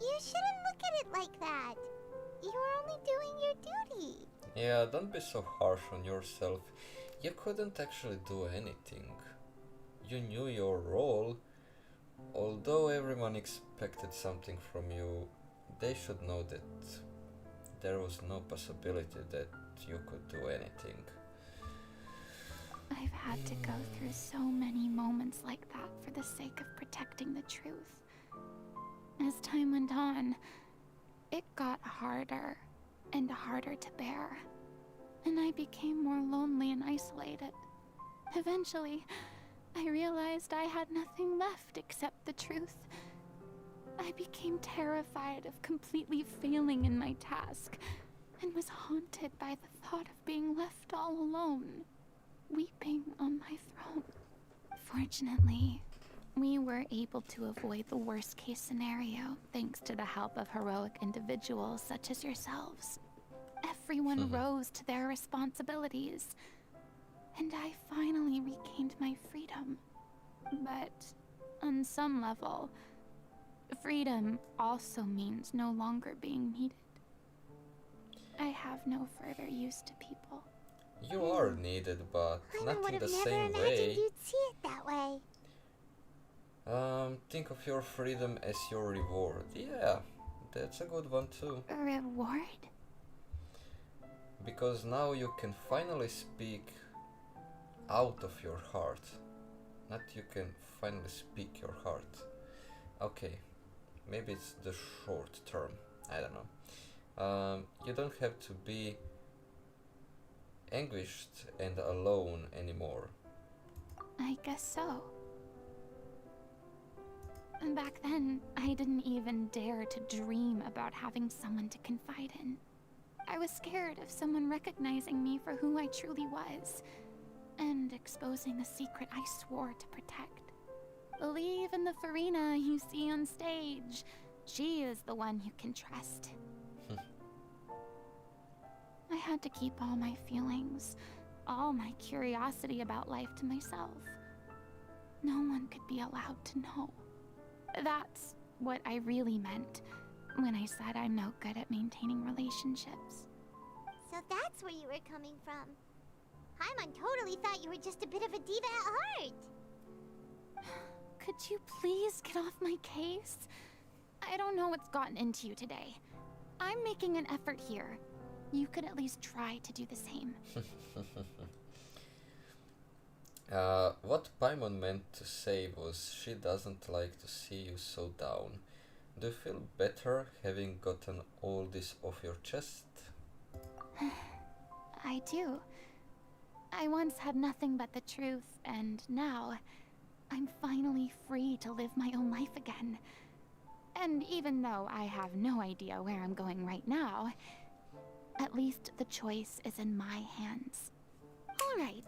You shouldn't look at it like that. You were only doing your duty. Yeah, don't be so harsh on yourself. You couldn't actually do anything. You knew your role. Although everyone expected something from you, they should know that there was no possibility that you could do anything. I've had to go through so many moments like that for the sake of protecting the truth. As time went on, it got harder and harder to bear, and I became more lonely and isolated. Eventually, I realized I had nothing left except the truth. I became terrified of completely failing in my task, and was haunted by the thought of being left all alone, weeping on my throne. Fortunately, we were able to avoid the worst case scenario thanks to the help of heroic individuals such as yourselves. Everyone rose to their responsibilities, and I finally regained my freedom. But on some level, freedom also means no longer being needed. I have no further use to people. You are needed, but I not would in have the never same imagined way. you'd see it that way. Think of your freedom as your reward. Yeah, that's a good one too. A reward? Because now you can finally speak out of your heart. Not you can finally speak your heart. Okay, maybe it's the short term. I don't know. You don't have to be anguished and alone anymore. I guess so. And back then, I didn't even dare to dream about having someone to confide in. I was scared of someone recognizing me for who I truly was, and exposing the secret I swore to protect. Believe in the Furina you see on stage. She is the one you can trust. I had to keep all my feelings, all my curiosity about life to myself. No one could be allowed to know. That's what I really meant when I said I'm no good at maintaining relationships. So that's where you were coming from. Paimon totally thought you were just a bit of a diva at heart. Could you please get off my case? I don't know what's gotten into you today. I'm making an effort here. You could at least try to do the same. What Paimon meant to say was she doesn't like to see you so down. Do you feel better having gotten all this off your chest? I do. I once had nothing but the truth, and now I'm finally free to live my own life again. And even though I have no idea where I'm going right now, at least the choice is in my hands. All right,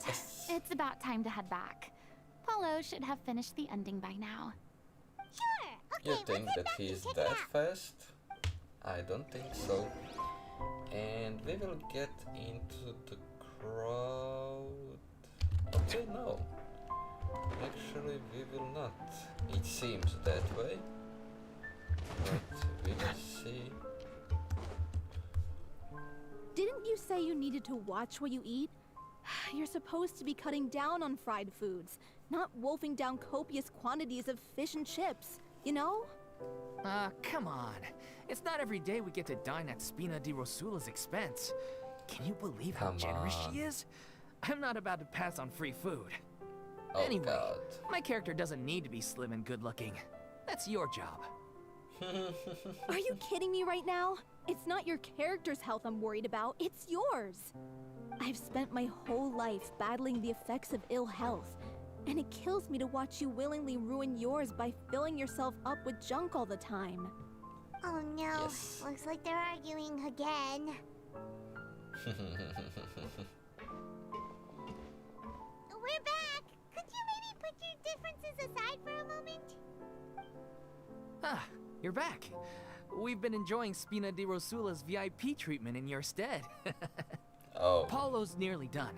it's about time to head back. Paulo should have finished the ending by now. Sure. Okay, You think let's head that back and he's check it that out. fast? I don't think so. And we will get into the crowd. Okay, no. Actually, we will not. It seems that way. But we will see. Didn't you say you needed to watch what you eat? You're supposed to be cutting down on fried foods, not wolfing down copious quantities of fish and chips, you know? Come on. It's not every day we get to dine at Spina di Rosula's expense. Can you believe how Come generous on. she is? I'm not about to pass on free food. Oh Anyway, god. my character doesn't need to be slim and good looking. That's your job. Are you kidding me right now? It's not your character's health I'm worried about, it's yours. I've spent my whole life battling the effects of ill health, and it kills me to watch you willingly ruin yours by filling yourself up with junk all the time. Oh no. Yes. Looks like they're arguing again. We're back. Could you maybe put your differences aside for a moment? Ah, you're back. We've been enjoying Spina di Rosula's VIP treatment in your stead. Oh, Paulo's nearly done.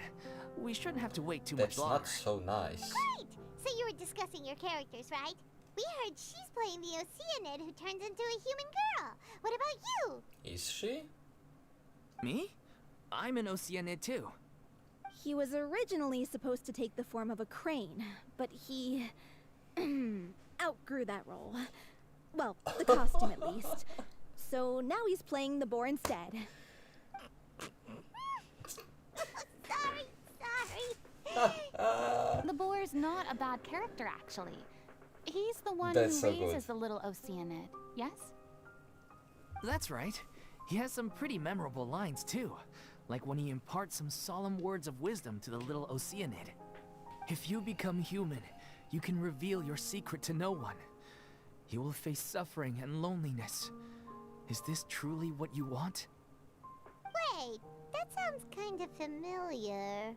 We shouldn't have to wait too that's much longer. not so nice. Great! So you were discussing your characters, right? We heard she's playing the Oceanid who turns into a human girl. What about you? Is she? Me? I'm an Oceanid too. He was originally supposed to take the form of a crane, but he outgrew that role. Well, the costume at least. So now he's playing the boar instead. Sorry. The boar's not a bad character, actually. He's the one That's who so good. raises the little Oceanid, yes? That's right. He has some pretty memorable lines too. Like when he imparts some solemn words of wisdom to the little Oceanid. If you become human, you can reveal your secret to no one. You will face suffering and loneliness. Is this truly what you want? Wait, that sounds kind of familiar.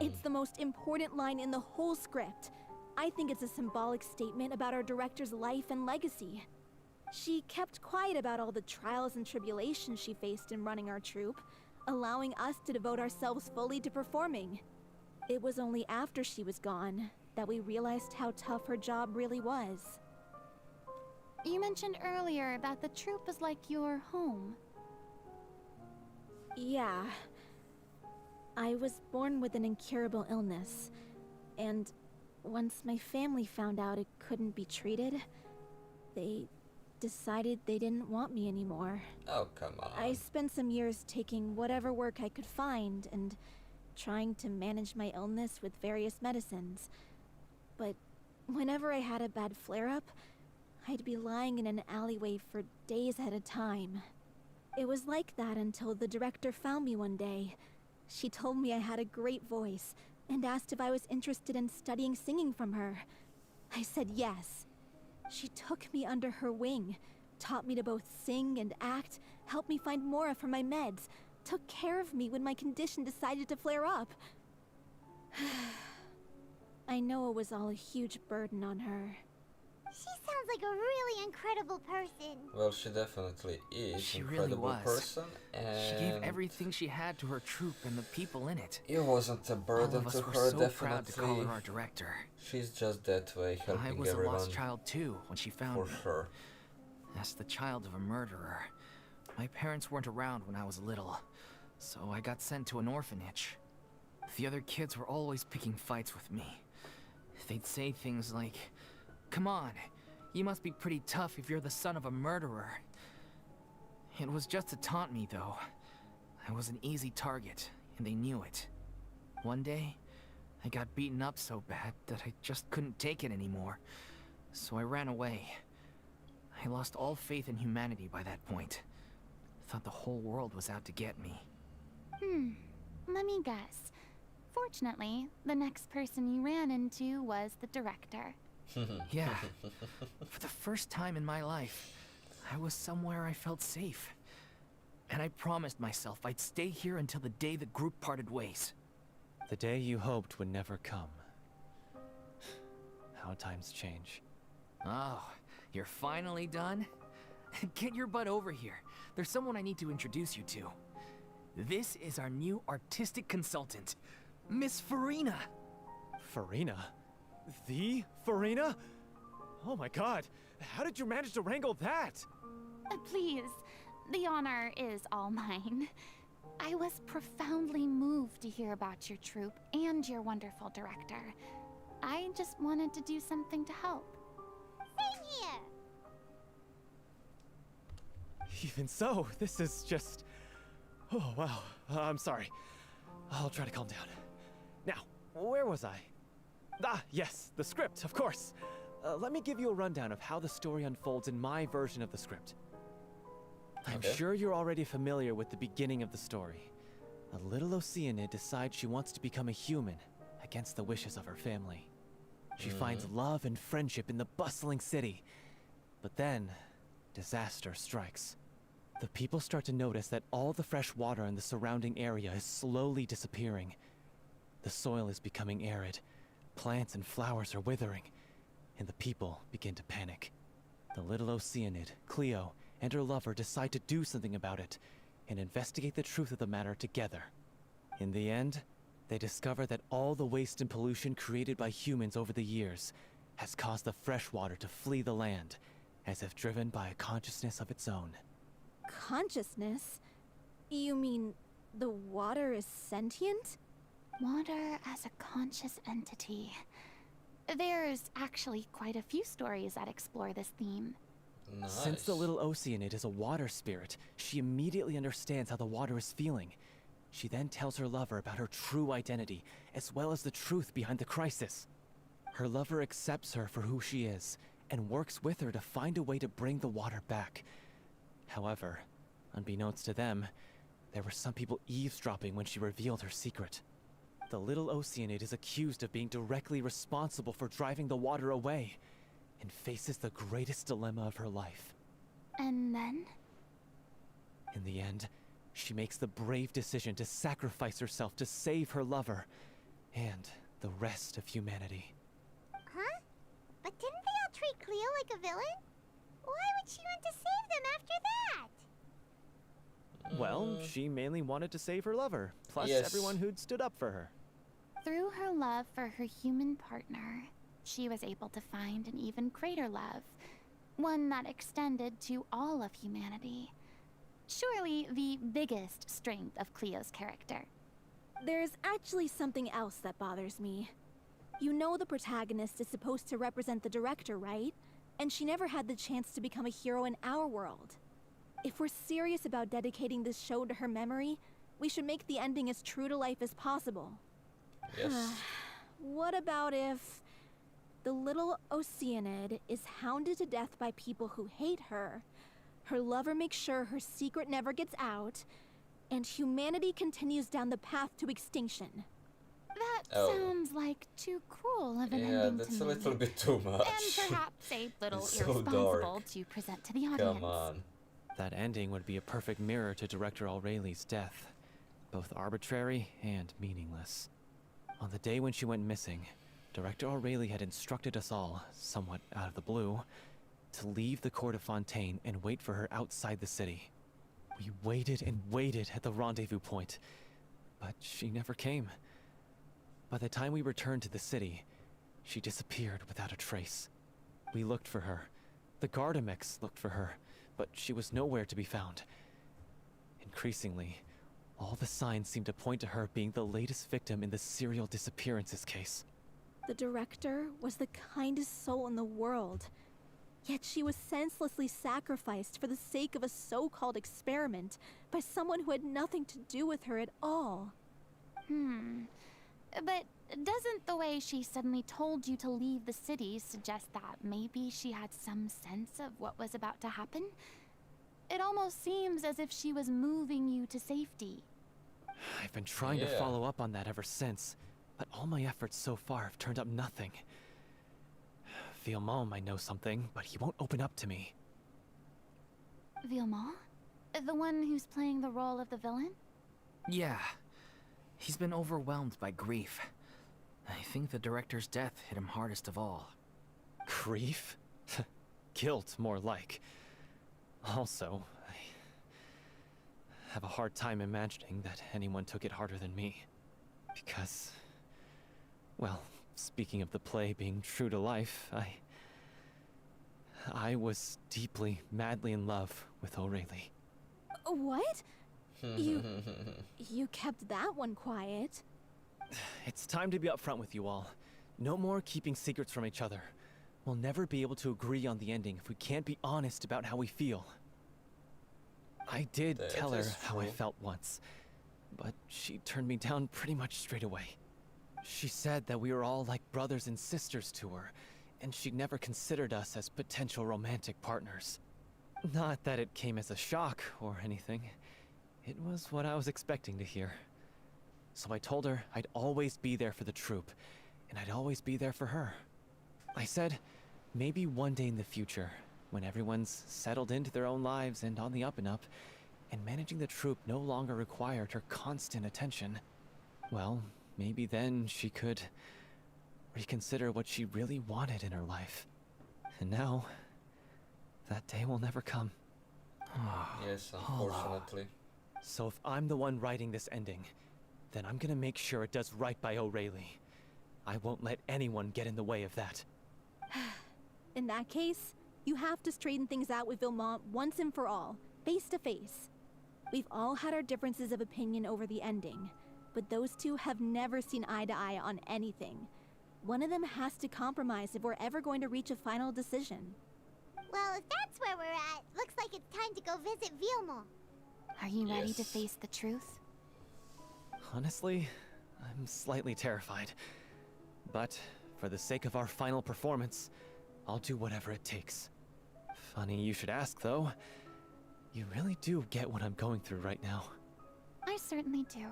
It's the most important line in the whole script. I think it's a symbolic statement about our director's life and legacy. She kept quiet about all the trials and tribulations she faced in running our troupe, allowing us to devote ourselves fully to performing. It was only after she was gone that we realized how tough her job really was. You mentioned earlier that the troupe is like your home. Yeah. I was born with an incurable illness, and once my family found out it couldn't be treated, they decided they didn't want me anymore. Oh, come on. I spent some years taking whatever work I could find and trying to manage my illness with various medicines. But whenever I had a bad flare-up, I'd be lying in an alleyway for days at a time. It was like that until the director found me one day. She told me I had a great voice and asked if I was interested in studying singing from her. I said yes. She took me under her wing, taught me to both sing and act, helped me find Mora for my meds, took care of me when my condition decided to flare up. I know it was all a huge burden on her. She sounds like a really incredible person. Well, she definitely is She an really incredible was. person, She gave and everything she had to her troupe and the people in it. it wasn't a All burden of us to were her, so proud to call definitely. her our director. She's just that way, I helping was a everyone, lost child too when she found for me. sure. As the child of a murderer, my parents weren't around when I was little, so I got sent to an orphanage. The other kids were always picking fights with me. They'd say things like, come on. You must be pretty tough if you're the son of a murderer. It was just to taunt me, though. I was an easy target, and they knew it. One day, I got beaten up so bad that I just couldn't take it anymore. So I ran away. I lost all faith in humanity by that point. Thought the whole world was out to get me. Let me guess. Fortunately, the next person you ran into was the director. Yeah. For the first time in my life, I was somewhere I felt safe. And I promised myself I'd stay here until the day the group parted ways. The day you hoped would never come. How times change. Oh, you're finally done? Get your butt over here. There's someone I need to introduce you to. This is our new artistic consultant, Miss Furina. Furina? The Furina? Oh my god, how did you manage to wrangle that? Please, the honor is all mine. I was profoundly moved to hear about your troupe and your wonderful director. I just wanted to do something to help. Same here. Even so, this is just... Oh, wow. I'm sorry. I'll try to calm down. Now, where was I? Ah, yes, the script, of course. Let me give you a rundown of how the story unfolds in my version of the script. I'm sure you're already familiar with the beginning of the story. A little Oceanid decides she wants to become a human, against the wishes of her family. She finds love and friendship in the bustling city. But then, disaster strikes. The people start to notice that all the fresh water in the surrounding area is slowly disappearing. The soil is becoming arid, plants and flowers are withering, and the people begin to panic. The little Oceanid, Cleo, and her lover decide to do something about it, and investigate the truth of the matter together. In the end, they discover that all the waste and pollution created by humans over the years has caused the fresh water to flee the land, as if driven by a consciousness of its own. Consciousness? You mean the water is sentient? Water as a conscious entity. There's actually quite a few stories that explore this theme. Nice. Since the little Oceanid is a water spirit, she immediately understands how the water is feeling. She then tells her lover about her true identity, as well as the truth behind the crisis. Her lover accepts her for who she is, and works with her to find a way to bring the water back. However, unbeknownst to them, there were some people eavesdropping when she revealed her secret. The little Oceanid is accused of being directly responsible for driving the water away, and faces the greatest dilemma of her life. And then? In the end, she makes the brave decision to sacrifice herself to save her lover, and the rest of humanity. Huh? But didn't they all treat Cleo like a villain? Why would she want to save them after that? Well, she mainly wanted to save her lover, plus Yes. everyone who'd stood up for her. Through her love for her human partner, she was able to find an even greater love, one that extended to all of humanity. Surely the biggest strength of Cleo's character. There's actually something else that bothers me. You know the protagonist is supposed to represent the director, right? And she never had the chance to become a hero in our world. If we're serious about dedicating this show to her memory, we should make the ending as true to life as possible. Yes. What about if the little Oceanid is hounded to death by people who hate her, her lover makes sure her secret never gets out, and humanity continues down the path to extinction? That Oh. sounds like too cruel of an Yeah, ending that's to a me. little bit too much. And perhaps a little It's so irresponsible dark. to present to the audience. Come on. That ending would be a perfect mirror to Director Aureli's death, both arbitrary and meaningless. On the day when she went missing, Director Aureli had instructed us all, somewhat out of the blue, to leave the court of Fontaine and wait for her outside the city. We waited and waited at the rendezvous point, but she never came. By the time we returned to the city, she disappeared without a trace. We looked for her. The Gardamex looked for her, but she was nowhere to be found. Increasingly, all the signs seemed to point to her being the latest victim in the serial disappearances case. The director was the kindest soul in the world. Yet she was senselessly sacrificed for the sake of a so-called experiment by someone who had nothing to do with her at all. But doesn't the way she suddenly told you to leave the city suggest that maybe she had some sense of what was about to happen? It almost seems as if she was moving you to safety. I've been trying to Yeah. follow up on that ever since, but all my efforts so far have turned up nothing. Villemont might know something, but he won't open up to me. Villemont? The one who's playing the role of the villain? Yeah. He's been overwhelmed by grief. I think the director's death hit him hardest of all. Grief? Guilt, more like. Also, I have a hard time imagining that anyone took it harder than me. Because, well, speaking of the play being true to life, I was deeply, madly in love with Aurelie. What? You kept that one quiet. It's time to be upfront with you all. No more keeping secrets from each other. We'll never be able to agree on the ending if we can't be honest about how we feel. I did That tell her is how I true. felt once, but she turned me down pretty much straight away. She said that we were all like brothers and sisters to her, and she'd never considered us as potential romantic partners. Not that it came as a shock or anything. It was what I was expecting to hear. So I told her I'd always be there for the troupe, and I'd always be there for her. I said, maybe one day in the future, when everyone's settled into their own lives and on the up and up, and managing the troupe no longer required her constant attention, well, maybe then she could reconsider what she really wanted in her life. And now, that day will never come. Yes, unfortunately. So if I'm the one writing this ending, then I'm gonna make sure it does right by Aurelie. I won't let anyone get in the way of that. In that case, you have to straighten things out with Villemont once and for all, face to face. We've all had our differences of opinion over the ending, but those two have never seen eye to eye on anything. One of them has to compromise if we're ever going to reach a final decision. Well, if that's where we're at, looks like it's time to go visit Villemont. Are you ready to Yes. face the truth? Honestly, I'm slightly terrified. But for the sake of our final performance, I'll do whatever it takes. Funny you should ask, though. You really do get what I'm going through right now. I certainly do.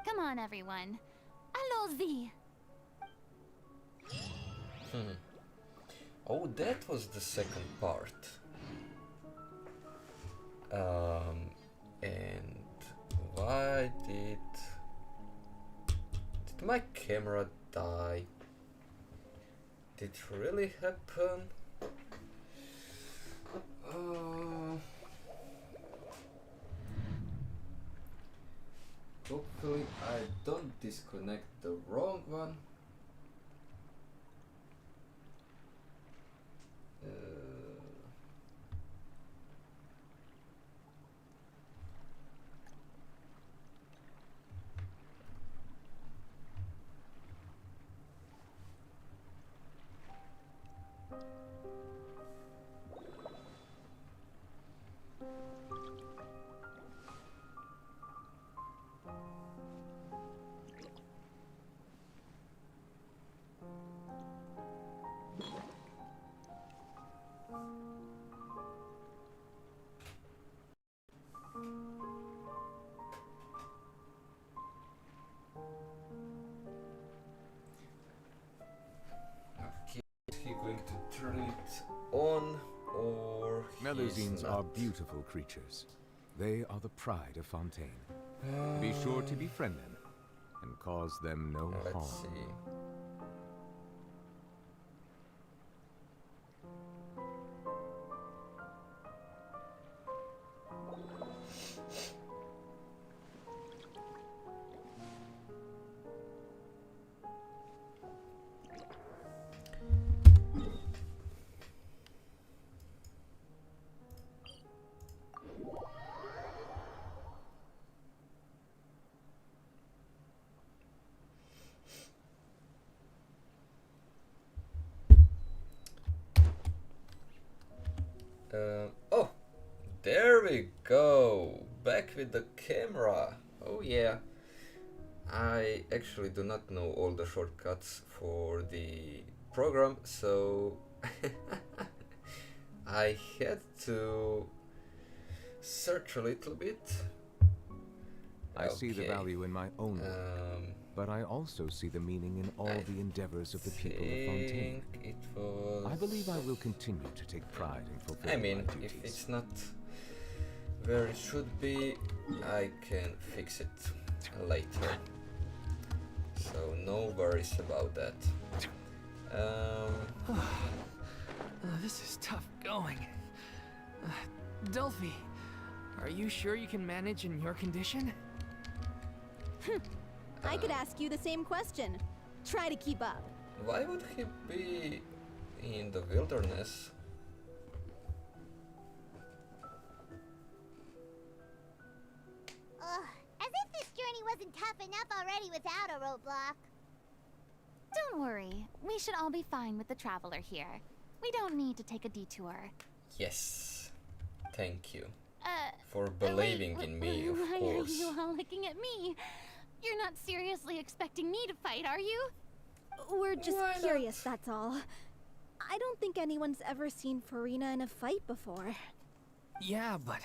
Come on, everyone. Allons-y! Oh, that was the second part. And why did my camera die? Did it really happen? Hopefully I don't disconnect the wrong one. Okay, is he going to turn it on or Melusines he's are not? beautiful creatures. They are the pride of Fontaine. Be sure to befriend them and cause them no harm. Let's see. Oh, there we go. Back with the camera. Oh yeah. I actually do not know all the shortcuts for the program, so I had to search a little bit. I see the Okay. value in my own work, but I also see the meaning in all the endeavors of the people of Fontaine. think it was... I believe I will continue to take pride in I fulfilling mean, my if duties. it's not where it should be, I can fix it later. So no worries about that. This is tough going. Delphi, are you sure you can manage in your condition? I could ask you the same question. Try to keep up. Why would he be in the wilderness? Ugh, as if this journey wasn't tough enough already without a roadblock. Don't worry. We should all be fine with the traveler here. We don't need to take a detour. Yes. Thank you Uh, for believing in me, of why course. are you all looking at me? You're not seriously expecting me to fight, are you? We're just Why not? curious, that's all. I don't think anyone's ever seen Furina in a fight before. Yeah, but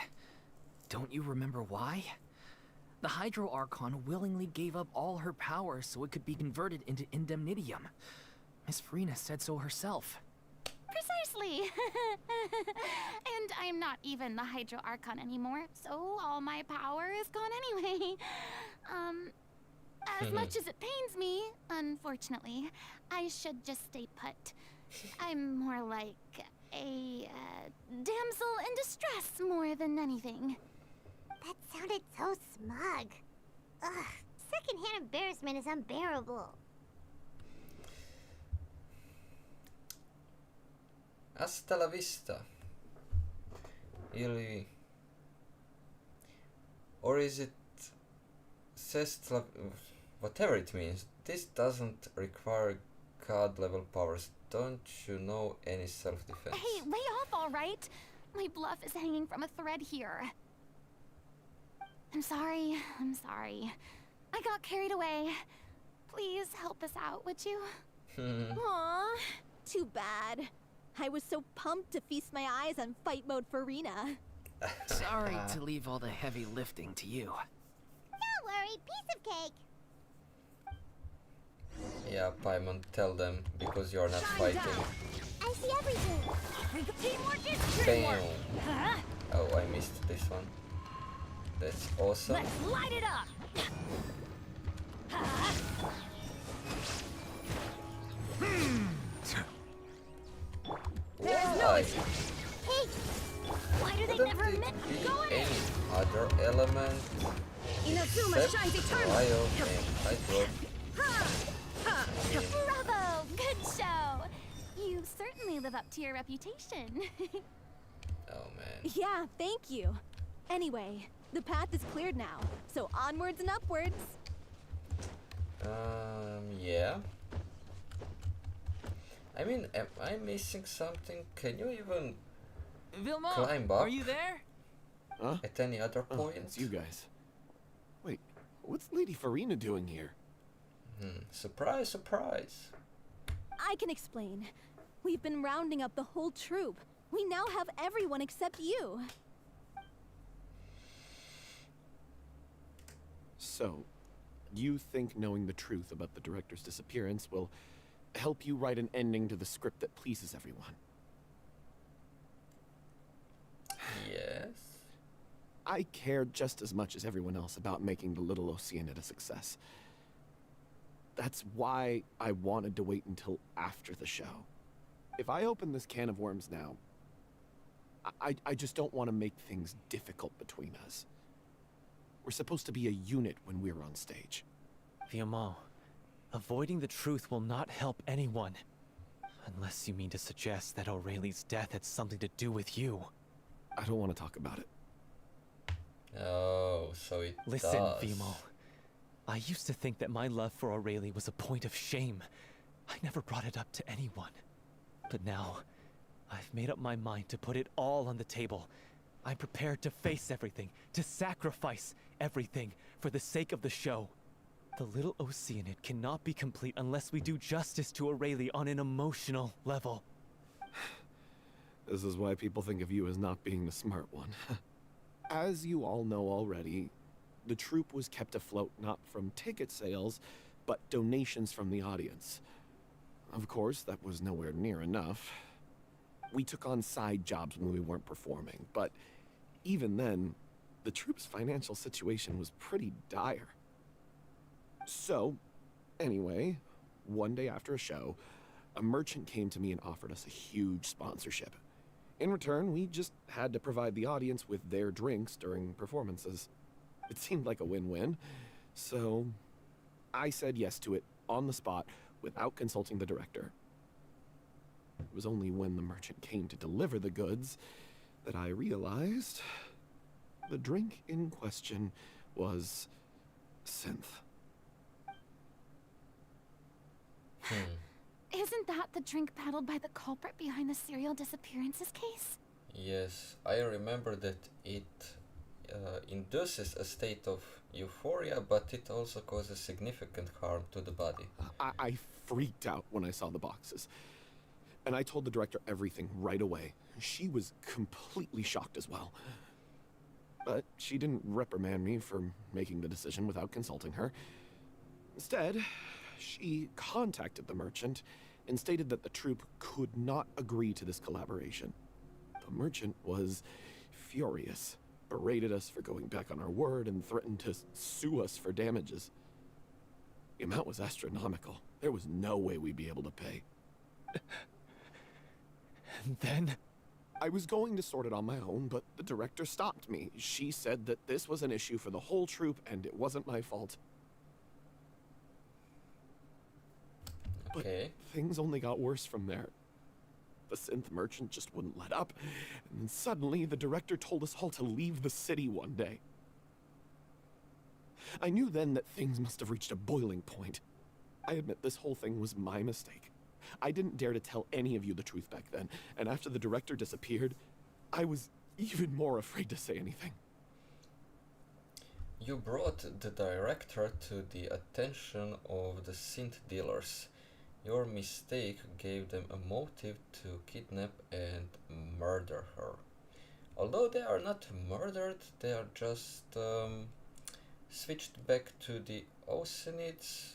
don't you remember why? The Hydro Archon willingly gave up all her power so it could be converted into indemnitium. Miss Furina said so herself. Precisely. And I'm not even the Hydro Archon anymore, so all my power is gone anyway. As much as it pains me, unfortunately, I should just stay put. I'm more like a damsel in distress more than anything. That sounded so smug. Ugh, secondhand embarrassment is unbearable. Hasta la vista. Ili... Or is it... Sestla... Whatever it means. This doesn't require god level powers. Don't you know any self-defense? Hey, lay off, all right? My bluff is hanging from a thread here. I'm sorry. I got carried away. Please help us out, would you? Aw, too bad. I was so pumped to feast my eyes on fight mode Furina. Sorry to leave all the heavy lifting to you. Don't worry, piece of cake. Yeah, Paimon, tell them, because you're not fighting. I see everything. Teamwork is Bam! Oh, I missed this one. That's awesome. Let's light it up! Why? Hey, Why do they Couldn't never it admit be going in? any other element Inazuma except shines eternal! Cryo and Hydro? Bravo! Good show! You certainly live up to your reputation. Oh man. Yeah, thank you. Anyway, the path is cleared now, so onwards and upwards. Yeah. I mean, am I missing something? Can you even Vilma, Climb up. are you there? Huh? at any other Oh, point? it's you guys. Wait, what's Lady Furina doing here? Surprise, surprise. I can explain. We've been rounding up the whole troop. We now have everyone except you. So, you think knowing the truth about the director's disappearance will help you write an ending to the script that pleases everyone? Yes. I care just as much as everyone else about making the Little Oceanid a success. That's why I wanted to wait until after the show. If I open this can of worms now, I just don't want to make things difficult between us. We're supposed to be a unit when we're on stage. Viamant, avoiding the truth will not help anyone. Unless you mean to suggest that Aurelie's death had something to do with you. I don't want to talk about it. Oh, so it Listen, does. Viamant. I used to think that my love for Aurelie was a point of shame. I never brought it up to anyone. But now, I've made up my mind to put it all on the table. I'm prepared to face everything, to sacrifice everything for the sake of the show. The Little Oceanid cannot be complete unless we do justice to Aurelie on an emotional level. This is why people think of you as not being the smart one. As you all know already, the troupe was kept afloat not from ticket sales, but donations from the audience. Of course, that was nowhere near enough. We took on side jobs when we weren't performing, but even then, the troupe's financial situation was pretty dire. So, anyway, one day after a show, a merchant came to me and offered us a huge sponsorship. In return, we just had to provide the audience with their drinks during performances. It seemed like a win-win, so I said yes to it on the spot without consulting the director. It was only when the merchant came to deliver the goods that I realized the drink in question was synth. Isn't that the drink paddled by the culprit behind the serial disappearances case? Yes, I remember that it induces a state of euphoria, but it also causes significant harm to the body. I freaked out when I saw the boxes. And I told the director everything right away. She was completely shocked as well. But she didn't reprimand me for making the decision without consulting her. Instead, she contacted the merchant and stated that the troupe could not agree to this collaboration. The merchant was furious, berated us for going back on our word, and threatened to sue us for damages. The amount was astronomical. There was no way we'd be able to pay. And then? I was going to sort it on my own, but the director stopped me. She said that this was an issue for the whole troupe, and it wasn't my fault. Okay. But things only got worse from there. The synth merchant just wouldn't let up, and then suddenly the director told us all to leave the city one day. I knew then that things must have reached a boiling point. I admit this whole thing was my mistake. I didn't dare to tell any of you the truth back then, and after the director disappeared, I was even more afraid to say anything. You brought the director to the attention of the synth dealers. Your mistake gave them a motive to kidnap and murder her. Although they are not murdered, they are just switched back to the Oceanids.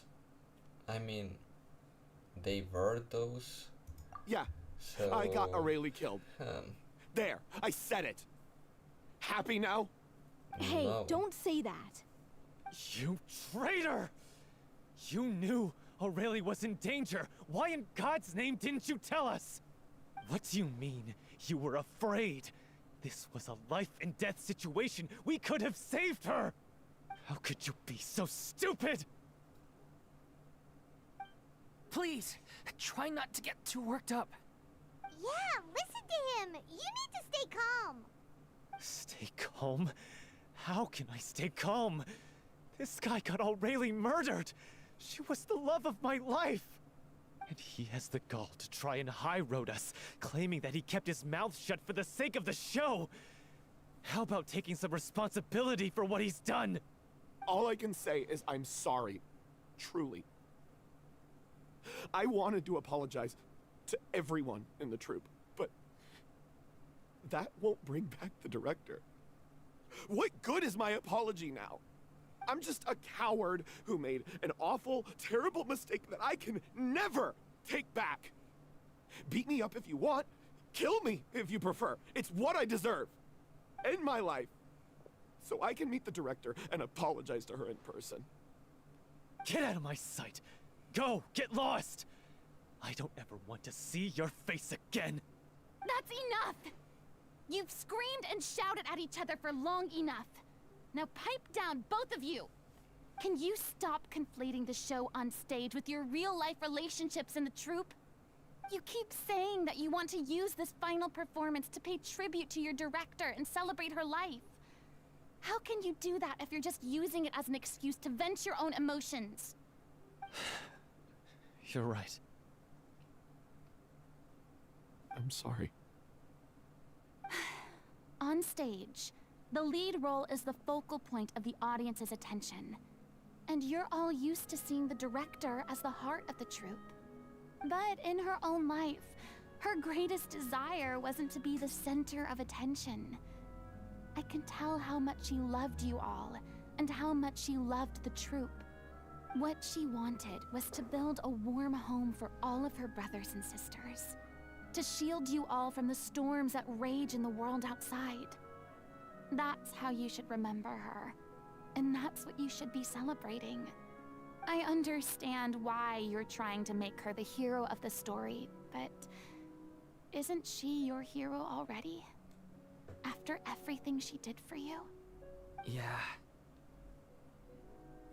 I mean, they were those. Yeah, So I got Aurelie killed. There, I said it. Happy now? Hey, no. don't say that. You traitor! You knew Aurelie was in danger. Why in God's name didn't you tell us? What do you mean, you were afraid? This was a life and death situation. We could have saved her! How could you be so stupid? Please, try not to get too worked up. Yeah, listen to him. You need to stay calm. Stay calm? How can I stay calm? This guy got Aurelie murdered! She was the love of my life! And he has the gall to try and high-road us, claiming that he kept his mouth shut for the sake of the show! How about taking some responsibility for what he's done? All I can say is I'm sorry. Truly. I wanted to apologize to everyone in the troupe, but that won't bring back the director. What good is my apology now? I'm just a coward who made an awful, terrible mistake that I can never take back. Beat me up if you want. Kill me if you prefer. It's what I deserve. End my life. So I can meet the director and apologize to her in person. Get out of my sight! Go! Get lost! I don't ever want to see your face again! That's enough! You've screamed and shouted at each other for long enough. Now pipe down, both of you! Can you stop conflating the show on stage with your real-life relationships in the troupe? You keep saying that you want to use this final performance to pay tribute to your director and celebrate her life. How can you do that if you're just using it as an excuse to vent your own emotions? You're right. I'm sorry. On stage, the lead role is the focal point of the audience's attention. And you're all used to seeing the director as the heart of the troupe. But in her own life, her greatest desire wasn't to be the center of attention. I can tell how much she loved you all, and how much she loved the troupe. What she wanted was to build a warm home for all of her brothers and sisters. To shield you all from the storms that rage in the world outside. That's how you should remember her. And that's what you should be celebrating. I understand why you're trying to make her the hero of the story, but isn't she your hero already? After everything she did for you? Yeah.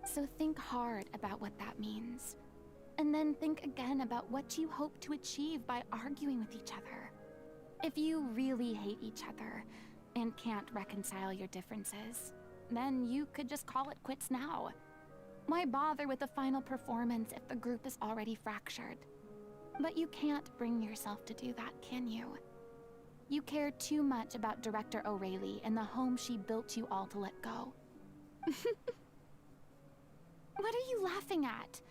So think hard about what that means. And then think again about what you hope to achieve by arguing with each other. If you really hate each other and can't reconcile your differences, then you could just call it quits now. Why bother with the final performance if the group is already fractured? But you can't bring yourself to do that, can you? You care too much about Director O'Reilly and the home she built you all to let go. What are you laughing at?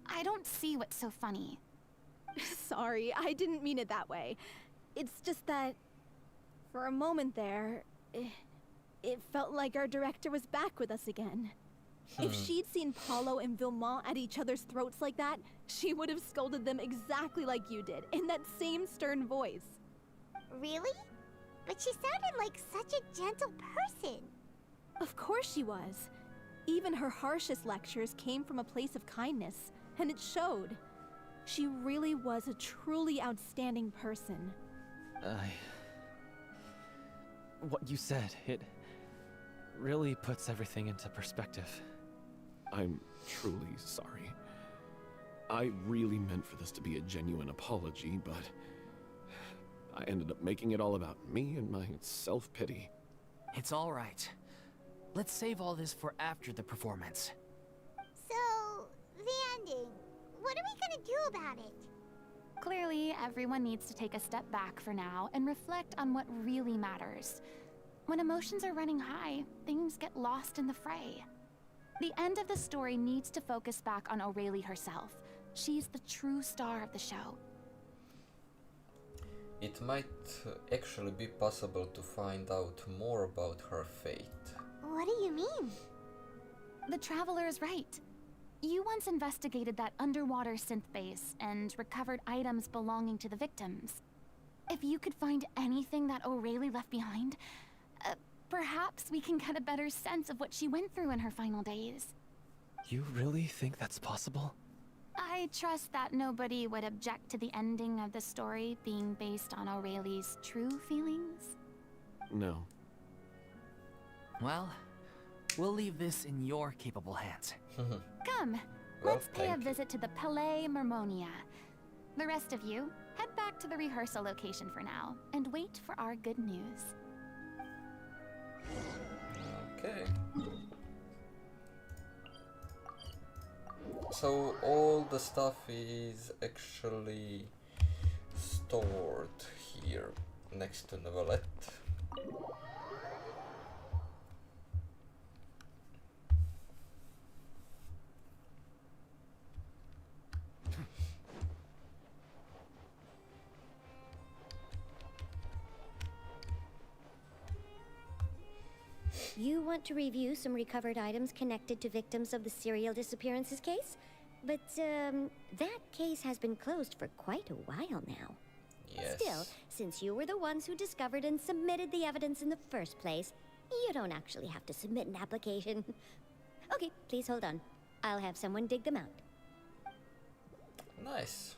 I don't see what's so funny. Sorry, I didn't mean it that way. It's just that, for a moment there, it felt like our director was back with us again. If she'd seen Paulo and Vilmont at each other's throats like that, she would have scolded them exactly like you did, in that same stern voice. Really? But she sounded like such a gentle person. Of course she was. Even her harshest lectures came from a place of kindness, and it showed. She really was a truly outstanding person. What you said, it really puts everything into perspective. I'm truly sorry. I really meant for this to be a genuine apology, but I ended up making it all about me and my self-pity. It's all right. Let's save all this for after the performance. So, the ending. What are we gonna do about it? Clearly, everyone needs to take a step back for now and reflect on what really matters. When emotions are running high, things get lost in the fray. The end of the story needs to focus back on O'Reilly herself. She's the true star of the show. It might actually be possible to find out more about her fate. What do you mean? The Traveler is right. You once investigated that underwater synth base and recovered items belonging to the victims. If you could find anything that O'Reilly left behind, perhaps we can get a better sense of what she went through in her final days. You really think that's possible? I trust that nobody would object to the ending of the story being based on O'Reilly's true feelings. No. Well, we'll leave this in your capable hands. Come, Well, let's pay a thank you. visit to the Palais Mermonia. The rest of you, head back to the rehearsal location for now, and wait for our good news. Okay. So all the stuff is actually stored here next to Novelette. You want to review some recovered items connected to victims of the serial disappearances case? But, that case has been closed for quite a while now. Yes. Still, since you were the ones who discovered and submitted the evidence in the first place, you don't actually have to submit an application. Okay, please hold on. I'll have someone dig them out. Nice.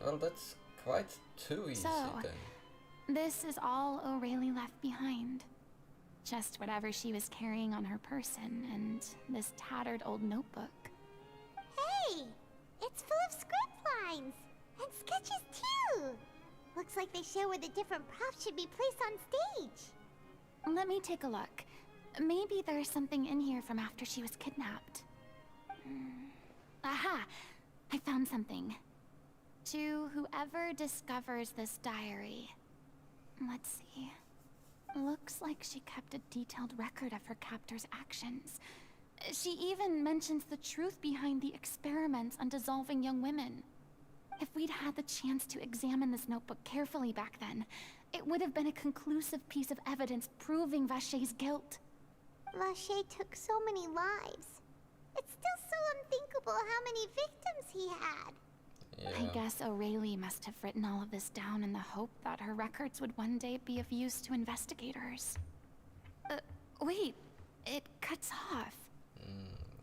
Well, that's quite too easy So, then. This is all O'Reilly left behind. Just whatever she was carrying on her person and this tattered old notebook. Hey! It's full of script lines! And sketches too! Looks like they show where the different props should be placed on stage. Let me take a look. Maybe there's something in here from after she was kidnapped. Aha! I found something. To whoever discovers this diary. Let's see. Looks like she kept a detailed record of her captor's actions. She even mentions the truth behind the experiments on dissolving young women. If we'd had the chance to examine this notebook carefully back then, it would have been a conclusive piece of evidence proving Vacher's guilt. Vacher took so many lives. It's still so unthinkable how many victims he had. I guess O'Reilly must have written all of this down in the hope that her records would one day be of use to investigators. Wait, it cuts off.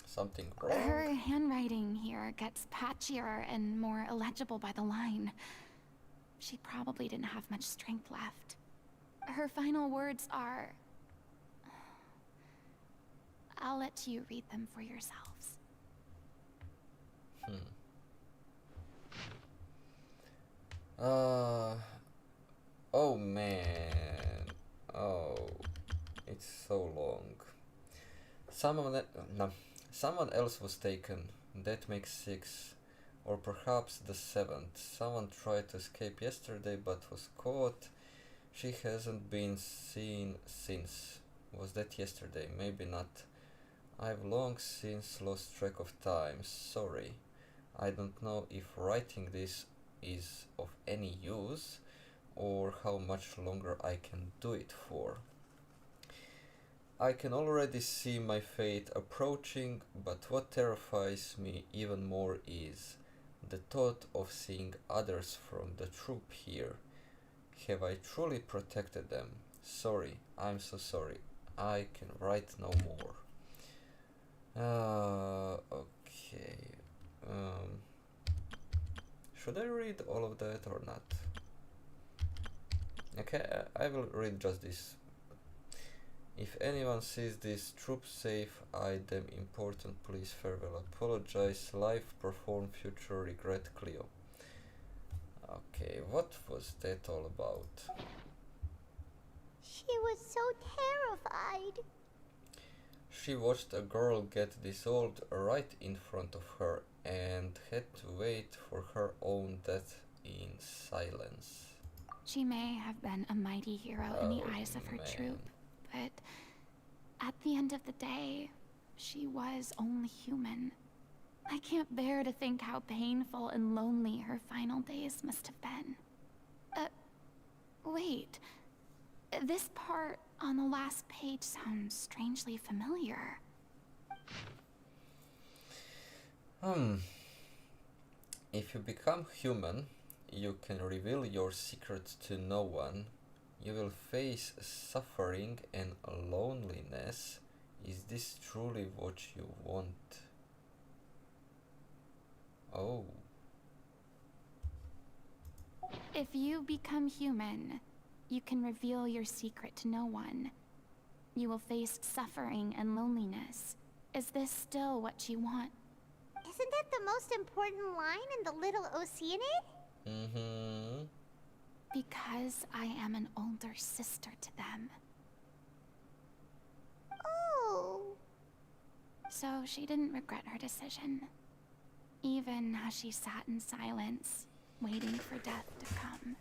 Something wrong? Her handwriting here gets patchier and more illegible by the line. She probably didn't have much strength left. Her final words are... I'll let you read them for yourselves. Oh man. Oh, it's so long. Someone else was taken. That makes 6. Or perhaps the 7th. Someone tried to escape yesterday but was caught. She hasn't been seen since. Was that yesterday? Maybe not. I've long since lost track of time. Sorry. I don't know if writing this is of any use or how much longer I can do it for. I can already see my fate approaching, but what terrifies me even more is the thought of seeing others from the troop here. Have I truly protected them? Sorry, I'm so sorry. I can write no more. Okay. Should I read all of that or not? Okay, I will read just this. If anyone sees this troop safe, I them important, please farewell. Apologize, live, perform, future, regret, Cleo. Okay, what was that all about? She was so terrified. She watched a girl get dissolved right in front of her and had to wait for her own death in silence. She may have been a mighty hero in the eyes of her troop, but at the end of the day, she was only human. I can't bear to think how painful and lonely her final days must have been. Wait. This part on the last page sounds strangely familiar. If you become human, you can reveal your secrets to no one. You will face suffering and loneliness. Is this truly what you want? Oh. If you become human, you can reveal your secret to no one. You will face suffering and loneliness. Is this still what you want? Isn't that the most important line in the Little Oceanid? Mm-hmm. Because I am an older sister to them. Oh. So she didn't regret her decision. Even as she sat in silence, waiting for death to come.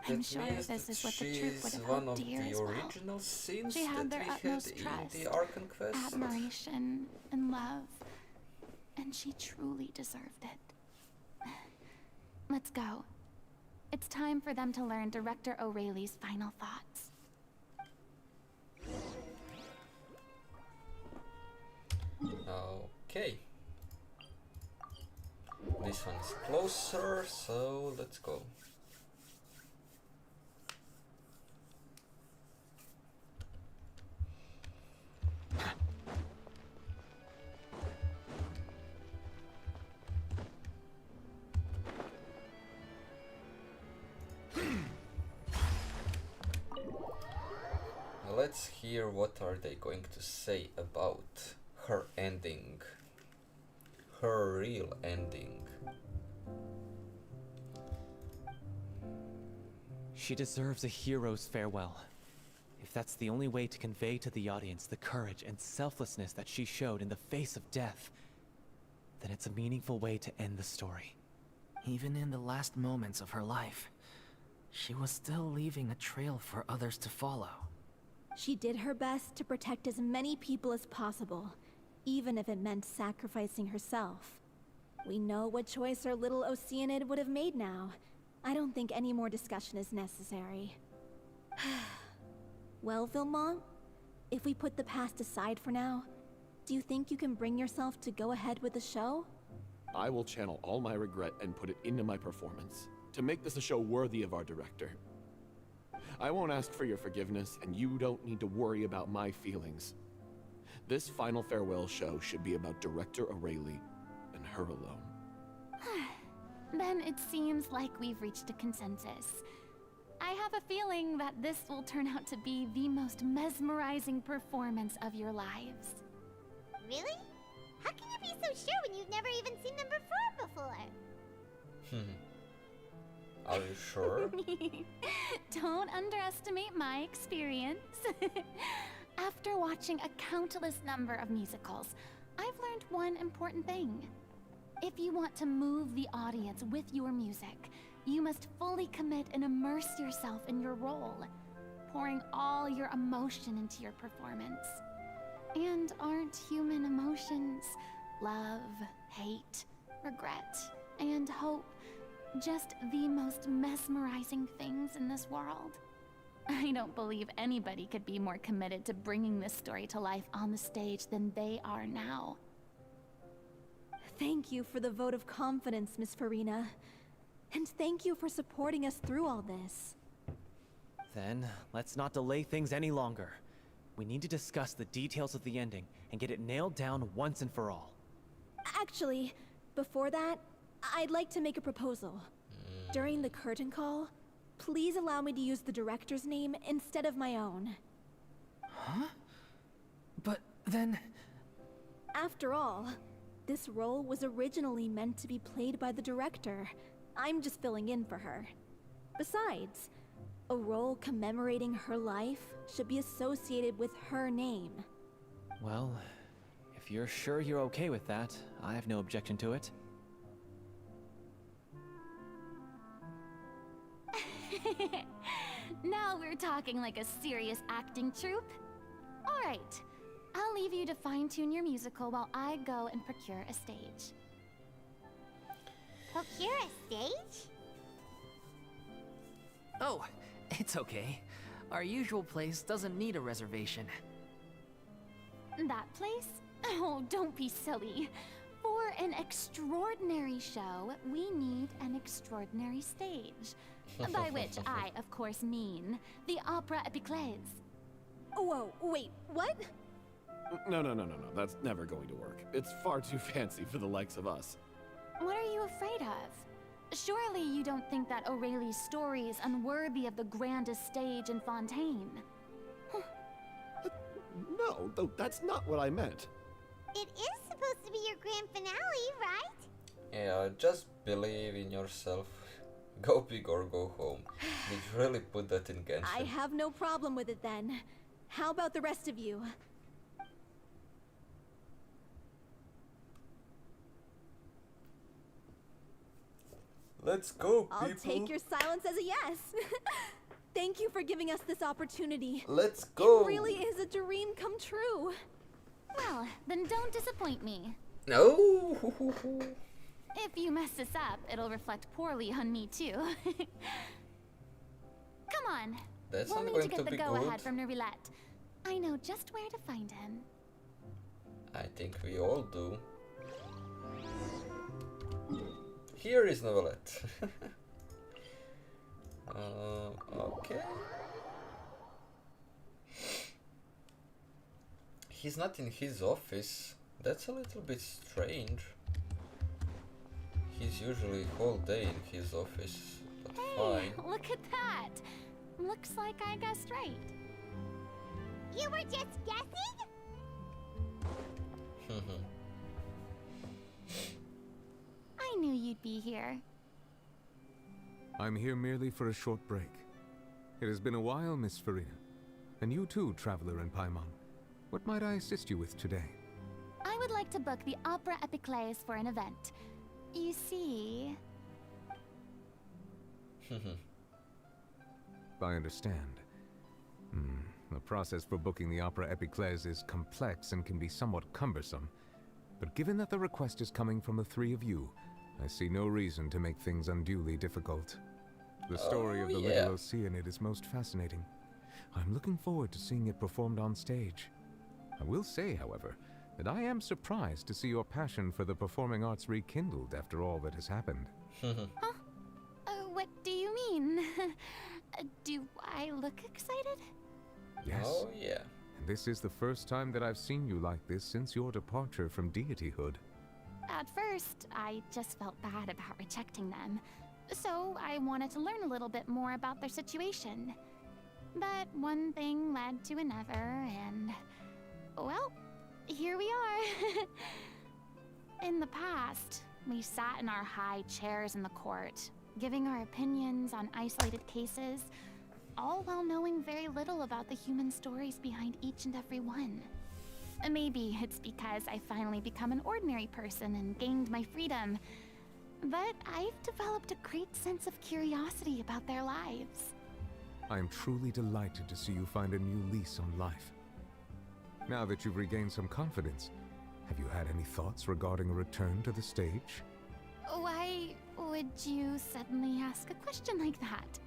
I'm sure this is what the troop would have hoped to hear as well. She had their utmost trust, admiration, and love. And she truly deserved it. Let's go. It's time for them to learn Director O'Reilly's final thoughts. Okay. This one's closer, so let's go. Let's hear what are they going to say about her ending. Her real ending. She deserves a hero's farewell. If that's the only way to convey to the audience the courage and selflessness that she showed in the face of death, then it's a meaningful way to end the story. Even in the last moments of her life, she was still leaving a trail for others to follow. She did her best to protect as many people as possible, even if it meant sacrificing herself. We know what choice our little Oceanid would have made now. I don't think any more discussion is necessary. Well, Vilmont, if we put the past aside for now, do you think you can bring yourself to go ahead with the show? I will channel all my regret and put it into my performance, to make this a show worthy of our director. I won't ask for your forgiveness, and you don't need to worry about my feelings. This final farewell show should be about Director Aurelie and her alone. Then it seems like we've reached a consensus. I have a feeling that this will turn out to be the most mesmerizing performance of your lives. Really? How can you be so sure when you've never even seen them perform before? Are you sure? Don't underestimate my experience. After watching a countless number of musicals, I've learned one important thing. If you want to move the audience with your music, you must fully commit and immerse yourself in your role, pouring all your emotion into your performance. And aren't human emotions, love, hate, regret, and hope, just the most mesmerizing things in this world? I don't believe anybody could be more committed to bringing this story to life on the stage than they are now. Thank you for the vote of confidence, Miss Furina. And thank you for supporting us through all this. Then, let's not delay things any longer. We need to discuss the details of the ending and get it nailed down once and for all. Actually, before that, I'd like to make a proposal. During the curtain call, please allow me to use the director's name instead of my own. Huh? But then... After all, this role was originally meant to be played by the director. I'm just filling in for her. Besides, a role commemorating her life should be associated with her name. Well, if you're sure you're okay with that, I have no objection to it. Now we're talking like a serious acting troupe. All right, I'll leave you to fine-tune your musical while I go and procure a stage. Procure a stage? Oh, it's okay. Our usual place doesn't need a reservation. That place? Oh, don't be silly. For an extraordinary show, we need an extraordinary stage. By which I, of course, mean the Opera Epiclese. Whoa, wait, what? No. That's never going to work. It's far too fancy for the likes of us. What are you afraid of? Surely you don't think that Aurelie's story is unworthy of the grandest stage in Fontaine? No, though that's not what I meant. It is supposed to be your grand finale, right? Yeah, just believe in yourself. Go big or go home. Did you really put that in Genshin? I have no problem with it then. How about the rest of you? Let's go, people. I'll take your silence as a yes. Thank you for giving us this opportunity. Let's go. It really is a dream come true. Well, then don't disappoint me. No. If you mess this up, it'll reflect poorly on me too. Come on. That's we'll not need going to get to the be go-ahead good. from Nouvellette. I know just where to find him. I think we all do. Here is Novelette. Okay. He's not in his office. That's a little bit strange. He's usually whole day in his office, but Hey, fine. look at that. Looks like I guessed right. You were just guessing? I knew you'd be here. I'm here merely for a short break. It has been a while, Miss Furina. And you too, traveler in Paimon. What might I assist you with today? I would like to book the Opera Epiclese for an event. You see... I understand. The process for booking the Opera Epiclese is complex and can be somewhat cumbersome. But given that the request is coming from the three of you, I see no reason to make things unduly difficult. The story of the Little Oceanid is most fascinating. I'm looking forward to seeing it performed on stage. I will say, however, that I am surprised to see your passion for the performing arts rekindled after all that has happened. Huh? What do you mean? Do I look excited? Yes. Oh yeah. And this is the first time that I've seen you like this since your departure from deityhood. At first, I just felt bad about rejecting them. So I wanted to learn a little bit more about their situation. But one thing led to another, and... well, here we are. In the past, we sat in our high chairs in the court, giving our opinions on isolated cases, all while knowing very little about the human stories behind each and every one. Maybe it's because I finally become an ordinary person and gained my freedom, but I've developed a great sense of curiosity about their lives. I am truly delighted to see you find a new lease on life. Now that you've regained some confidence, have you had any thoughts regarding a return to the stage? Why would you suddenly ask a question like that?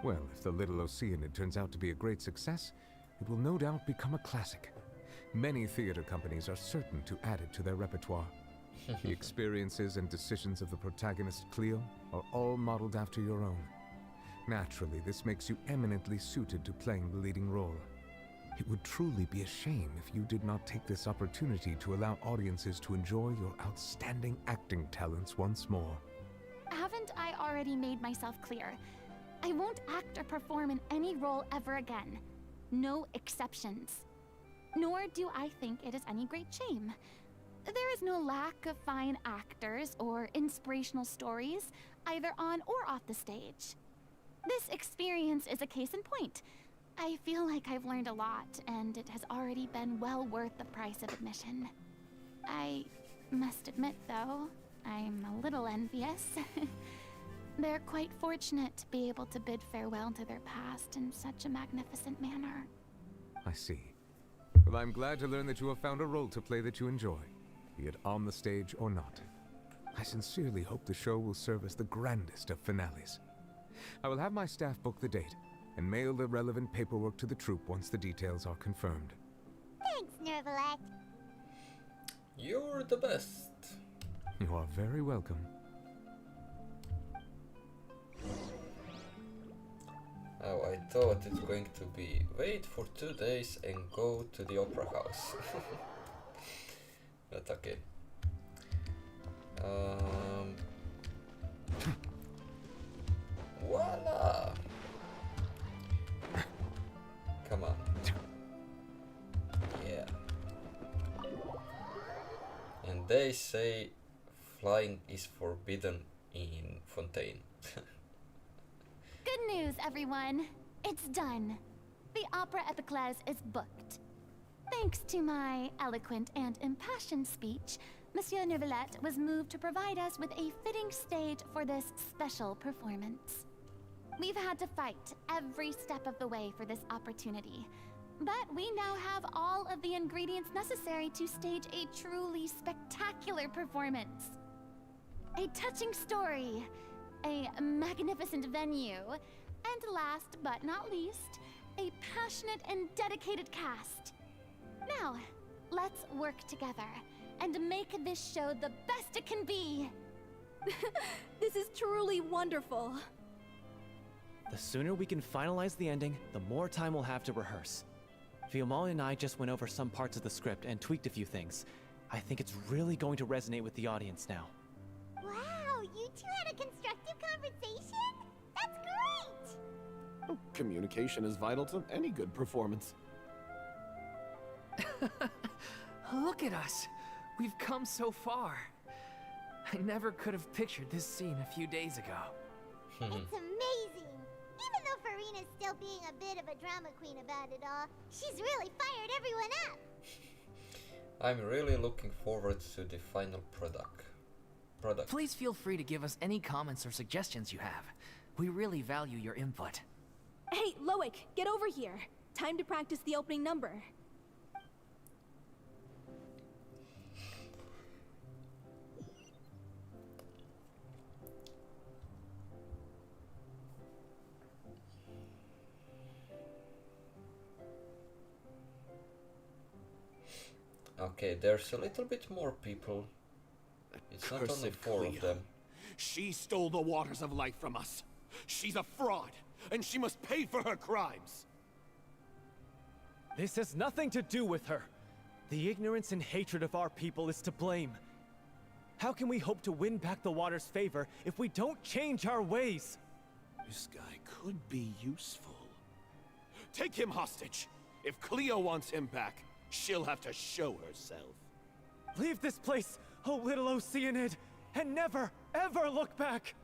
Well, if the Little Oceanid turns out to be a great success, it will no doubt become a classic. Many theater companies are certain to add it to their repertoire. The experiences and decisions of the protagonist, Cleo, are all modeled after your own. Naturally, this makes you eminently suited to playing the leading role. It would truly be a shame if you did not take this opportunity to allow audiences to enjoy your outstanding acting talents once more. Haven't I already made myself clear? I won't act or perform in any role ever again. No exceptions. Nor do I think it is any great shame. There is no lack of fine actors or inspirational stories, either on or off the stage. This experience is a case in point. I feel like I've learned a lot, and it has already been well worth the price of admission. I must admit, though, I'm a little envious. They're quite fortunate to be able to bid farewell to their past in such a magnificent manner. I see. Well, I'm glad to learn that you have found a role to play that you enjoy, be it on the stage or not. I sincerely hope the show will serve as the grandest of finales. I will have my staff book the date and mail the relevant paperwork to the troupe once the details are confirmed. Thanks, Nervalette. You're the best. You are very welcome. Oh, I thought it's going to be wait for 2 days and go to the opera house. But okay. Voila! Come on. Yeah. And they say flying is forbidden in Fontaine. Good news, everyone. It's done. The Opera Epiclese is booked. Thanks to my eloquent and impassioned speech, Monsieur Neuvillette was moved to provide us with a fitting stage for this special performance. We've had to fight every step of the way for this opportunity, but we now have all of the ingredients necessary to stage a truly spectacular performance. A touching story, a magnificent venue, and last but not least, a passionate and dedicated cast. Now, let's work together and make this show the best it can be. This is truly wonderful. The sooner we can finalize the ending, the more time we'll have to rehearse. Fiumali and I just went over some parts of the script and tweaked a few things. I think it's really going to resonate with the audience now. Wow, you two had a constructive conversation? That's great! Oh, communication is vital to any good performance. Look at us. We've come so far. I never could have pictured this scene a few days ago. It's amazing! Even though Furina's still being a bit of a drama queen about it all, she's really fired everyone up! I'm really looking forward to the final product. Please feel free to give us any comments or suggestions you have. We really value your input. Hey, Loic, get over here. time to practice the opening number. Okay, there's a little bit more people. It's not only Cursed 4 of Cleo. them. She stole the waters of life from us. She's a fraud, and she must pay for her crimes. This has nothing to do with her. The ignorance and hatred of our people is to blame. How can we hope to win back the water's favor if we don't change our ways? This guy could be useful. Take him hostage. If Cleo wants him back, she'll have to show herself. Leave this place, oh little Oceanid, and never, ever look back!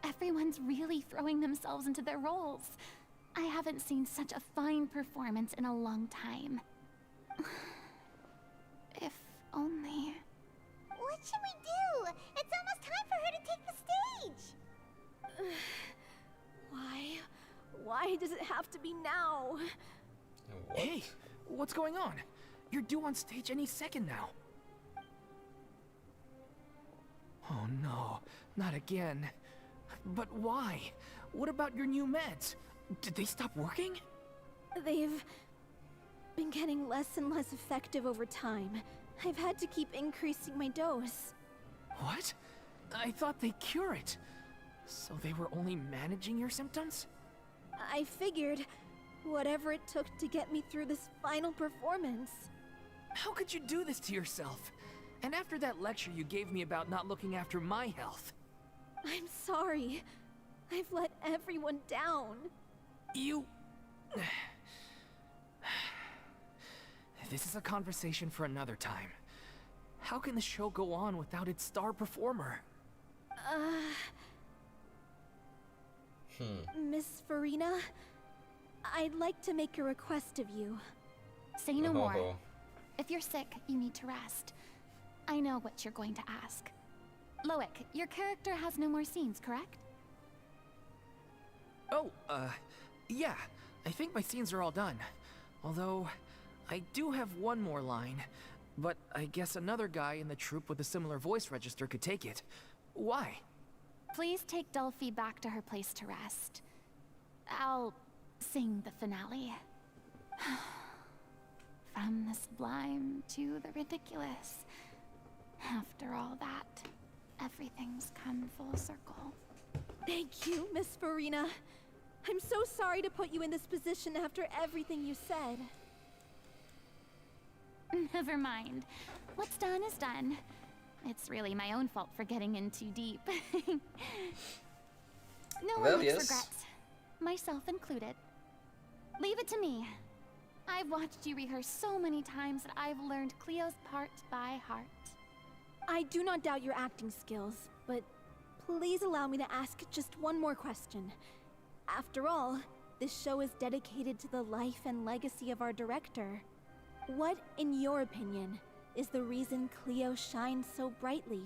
Everyone's really throwing themselves into their roles. I haven't seen such a fine performance in a long time. If only... What should we do? It's almost time for her to take the stage! Why? Why does it have to be now? What? Hey, what's going on? You're due on stage any second now. Oh no, not again. But why? What about your new meds? Did they stop working? They've been getting less and less effective over time. I've had to keep increasing my dose. What? I thought they cure it. So they were only managing your symptoms? I figured whatever it took to get me through this final performance. How could you do this to yourself? And after that lecture you gave me about not looking after my health. I'm sorry. I've let everyone down. You... This is a conversation for another time. How can the show go on without its star performer? Miss Furina, I'd like to make a request of you. Say no more. Oh. If you're sick, you need to rest. I know what you're going to ask. Loic, your character has no more scenes, correct? Oh, yeah. I think my scenes are all done. Although, I do have one more line. But I guess another guy in the troupe with a similar voice register could take it. Why? Please take Delphi back to her place to rest. I'll sing the finale. From the sublime to the ridiculous. After all that, everything's come full circle. Thank you, Miss Furina. I'm so sorry to put you in this position after everything you said. Never mind. What's done is done. It's really my own fault for getting in too deep. No one Well, likes yes. regrets. Myself included. Leave it to me. I've watched you rehearse so many times that I've learned Cleo's part by heart. I do not doubt your acting skills, but please allow me to ask just one more question. After all, this show is dedicated to the life and legacy of our director. What, in your opinion, is the reason Cleo shines so brightly?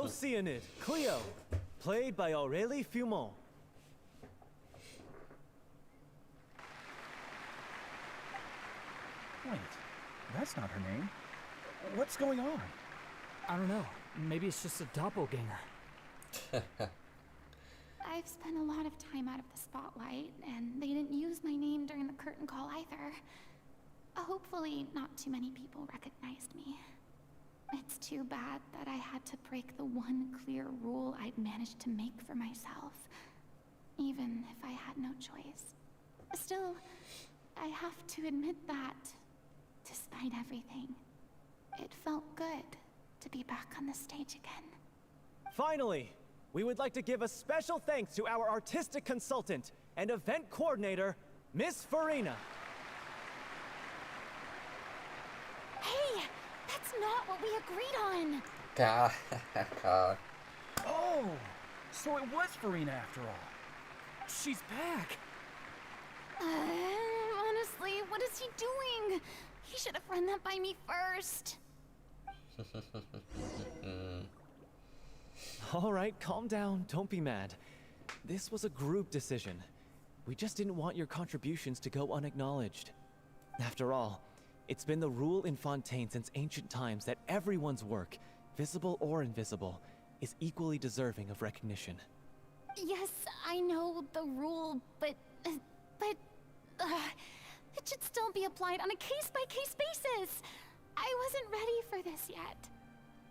Oceanid, Cleo, played by Aurélie Fumont. Wait, that's not her name. What's going on? I don't know. Maybe it's just a doppelganger. I've spent a lot of time out of the spotlight, and they didn't use my name during the curtain call either. Hopefully, not too many people recognized me. It's too bad that I had to break the one clear rule I'd managed to make for myself, even if I had no choice. Still, I have to admit that, despite everything, it felt good to be back on the stage again. Finally, we would like to give a special thanks to our artistic consultant and event coordinator, Miss Furina. Hey, that's not what we agreed on! Oh, so it was Furina after all. She's back! Honestly, what is he doing? He should have run that by me first. All right, calm down, don't be mad. This was a group decision. We just didn't want your contributions to go unacknowledged. After all, it's been the rule in Fontaine since ancient times that everyone's work, visible or invisible, is equally deserving of recognition. Yes, I know the rule, but it should still be applied on a case-by-case basis. I wasn't ready for this yet.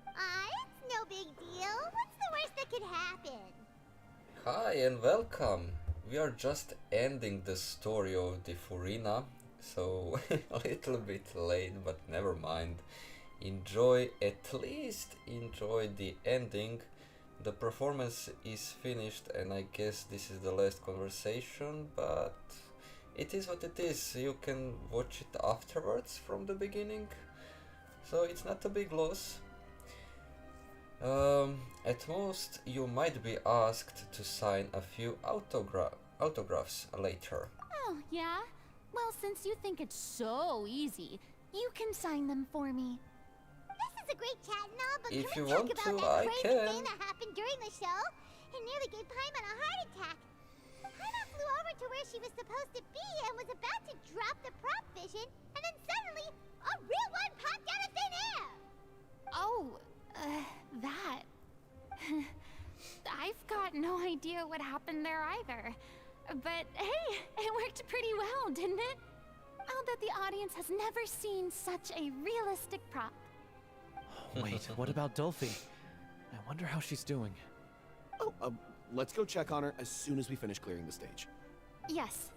It's no big deal. What's the worst that could happen? Hi and welcome. We are just ending the story of the Furina, so a little bit late, but never mind. At least enjoy the ending. The performance is finished, and I guess this is the last conversation, but it is what it is. You can watch it afterwards from the beginning, so it's not a big loss. At most, you might be asked to sign a few autographs later. Oh, yeah? Well, since you think it's so easy, you can sign them for me. This is a great chat and all, but If can you we talk want about to, that I crazy can. thing that happened during the show? It nearly gave Paimon a heart attack. Paimon flew over to where she was supposed to be and was about to drop the prop vision, and then suddenly, a real one popped out of thin air! Oh, that. I've got no idea what happened there either. But hey, it worked pretty well, didn't it? I'll bet the audience has never seen such a realistic prop. Wait, what about Dolphy? I wonder how she's doing. Oh, let's go check on her as soon as we finish clearing the stage. Yes.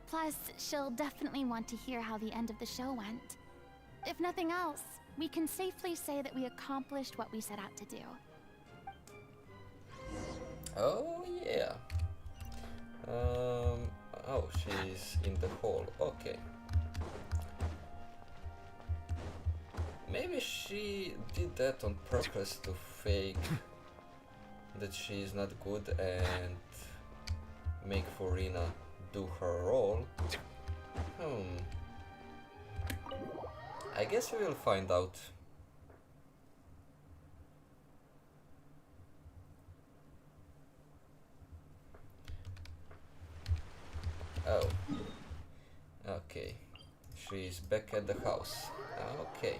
Plus, she'll definitely want to hear how the end of the show went. If nothing else, we can safely say that we accomplished what we set out to do. Oh yeah. Oh, she's in the hall. Okay. Maybe she did that on purpose to fake that she is not good and make Furina do her role. I guess we will find out. Oh. Okay. She's back at the house. Okay.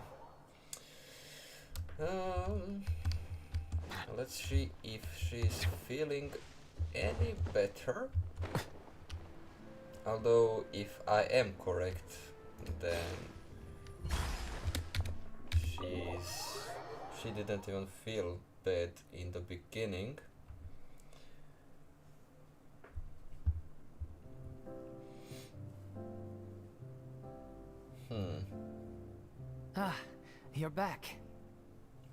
Let's see if she's feeling any better. Although, if I am correct, then she didn't even feel bad in the beginning. Ah, you're back.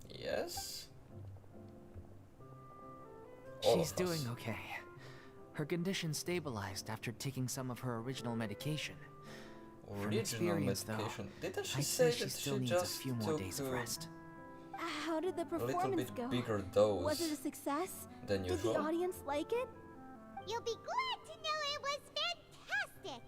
Yes? She's doing okay. Her condition stabilized after taking some of her original medication. From experience, though, Didn't she I'd say say she that still she needs a just few more took days of rest. How did the a little performance bit go? bigger dose Was it a success? than Did usual? the audience like it? You'll be glad to know it was fantastic!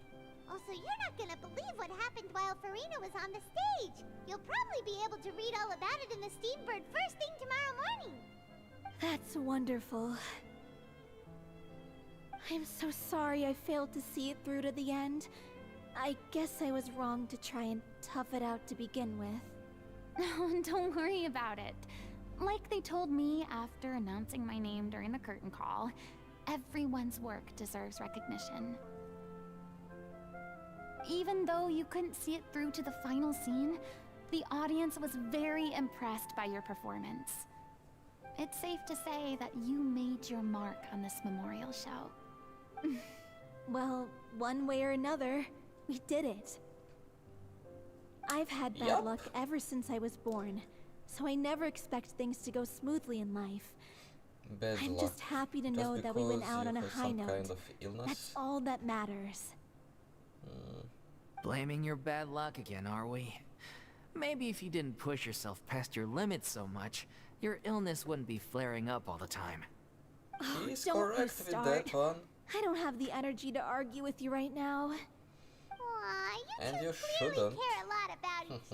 Also, you're not gonna believe what happened while Furina was on the stage! You'll probably be able to read all about it in the Steambird first thing tomorrow morning! That's wonderful. I'm so sorry I failed to see it through to the end. I guess I was wrong to try and tough it out to begin with. No, don't worry about it. Like they told me after announcing my name during the curtain call, everyone's work deserves recognition. Even though you couldn't see it through to the final scene, the audience was very impressed by your performance. It's safe to say that you made your mark on this memorial show. Well, one way or another, we did it. I've had bad Yup. luck ever since I was born, so I never expect things to go smoothly in life. Bad I'm luck. just happy to Just know that we went because out you on a have high some note. kind of illness? That's all that matters. Blaming your bad luck again, are we? Maybe if you didn't push yourself past your limits so much, your illness wouldn't be flaring up all the time. He's Don't you correct with start. that one. I don't have the energy to argue with you right now. Aw, you And two you clearly shouldn't. care a lot about each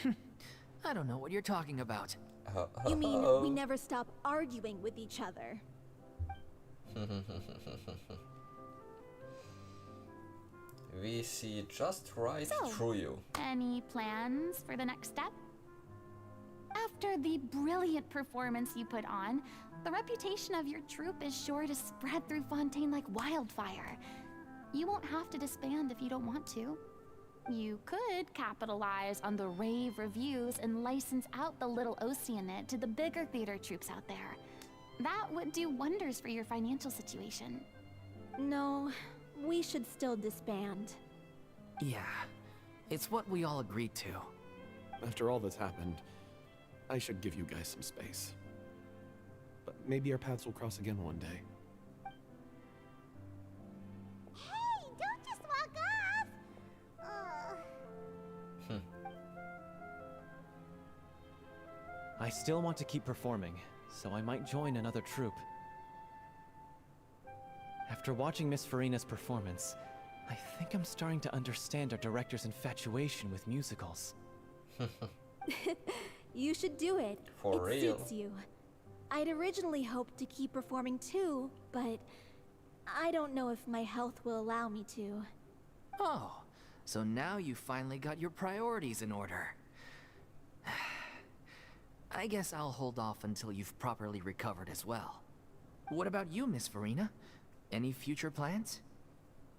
other. I don't know what you're talking about. You mean we never stop arguing with each other? We see just right So, through you. Any plans for the next step? After the brilliant performance you put on, the reputation of your troupe is sure to spread through Fontaine like wildfire. You won't have to disband if you don't want to. You could capitalize on the rave reviews and license out the Little Oceanid to the bigger theater troupes out there. That would do wonders for your financial situation. No, we should still disband. Yeah, it's what we all agreed to. After all that's happened, I should give you guys some space. But maybe our paths will cross again one day. Hey, don't just walk off! I still want to keep performing, so I might join another troupe. After watching Miss Furina's performance, I think I'm starting to understand our director's infatuation with musicals. You should do it. For it real. suits you. I'd originally hoped to keep performing too, but I don't know if my health will allow me to. Oh, so now you finally got your priorities in order. I guess I'll hold off until you've properly recovered as well. What about you, Miss Furina? Any future plans?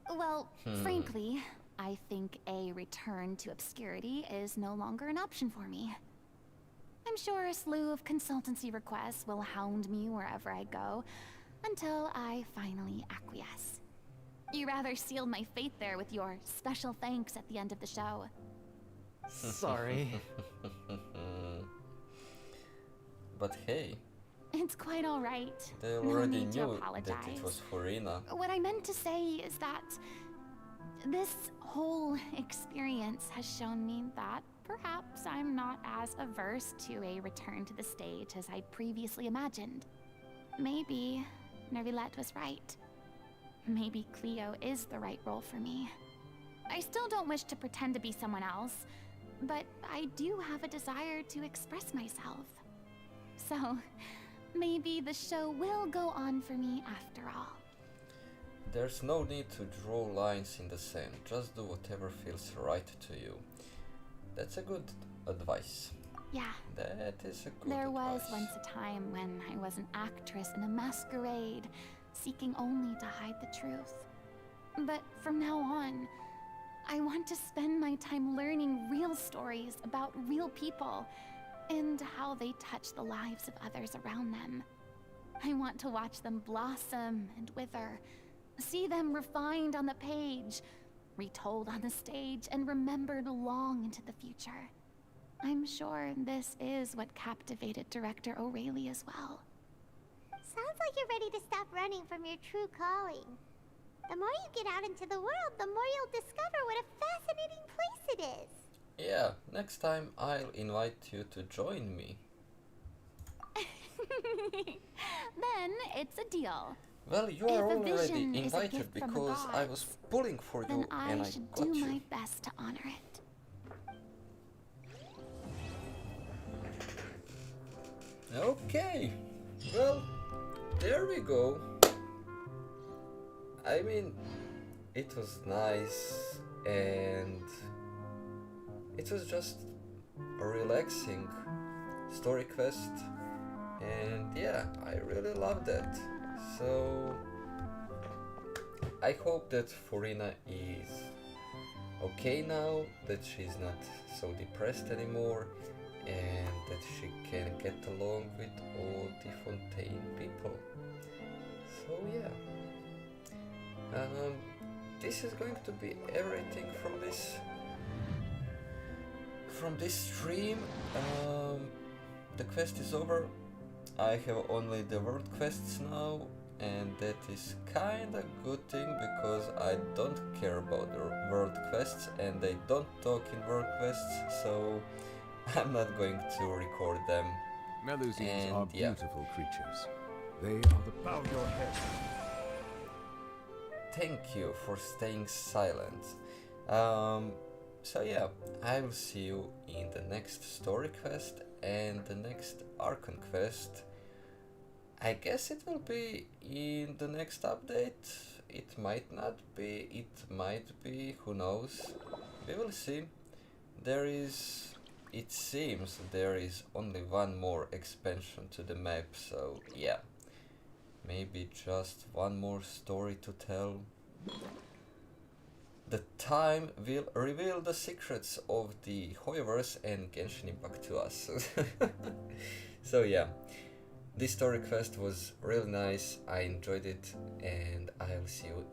Well, frankly, I think a return to obscurity is no longer an option for me. I'm sure a slew of consultancy requests will hound me wherever I go, until I finally acquiesce. You rather sealed my fate there with your special thanks at the end of the show. Sorry. But hey, It's quite all right. they No already need to knew that apologize. it was Furina. What I meant to say is that this whole experience has shown me that perhaps I'm not as averse to a return to the stage as I'd previously imagined. Maybe Nervilette was right. Maybe Cleo is the right role for me. I still don't wish to pretend to be someone else, but I do have a desire to express myself. So, maybe the show will go on for me after all. There's no need to draw lines in the sand, just do whatever feels right to you. That's a good advice. Yeah, That is a good there was advice. once a time when I was an actress in a masquerade, seeking only to hide the truth. But from now on, I want to spend my time learning real stories about real people and how they touch the lives of others around them. I want to watch them blossom and wither, see them refined on the page, retold on the stage, and remembered long into the future. I'm sure this is what captivated director O'Reilly as well. Sounds like you're ready to stop running from your true calling. The more you get out into the world, the more you'll discover what a fascinating place it is. Yeah, next time I'll invite you to join me. Then it's a deal. Well, you If are a already vision is a invited gift from the because I gods, was pulling for you Then I and I should got do you. my best to honor it. Okay, well, there we go. I mean, it was nice and it was just a relaxing story quest, and yeah, I really loved that. So I hope that Furina is okay now, that she's not so depressed anymore, and that she can get along with all the Fontaine people. So yeah, this is going to be everything from this stream. The quest is over. I have only the world quests now, and that is kinda good thing because I don't care about the world quests and they don't talk in world quests, so I'm not going to record them. Melusines And are yeah. beautiful creatures. They are the Bow your head. Thank you for staying silent. So yeah, I will see you in the next story quest and the next Archon quest. I guess it will be in the next update. It might not be, it might be, who knows. We will see. It seems there is only one more expansion to the map, so yeah. Maybe just one more story to tell. The time will reveal the secrets of the Hoyoverse and Genshin Impact to us. So yeah, this story quest was really nice, I enjoyed it, and I'll see you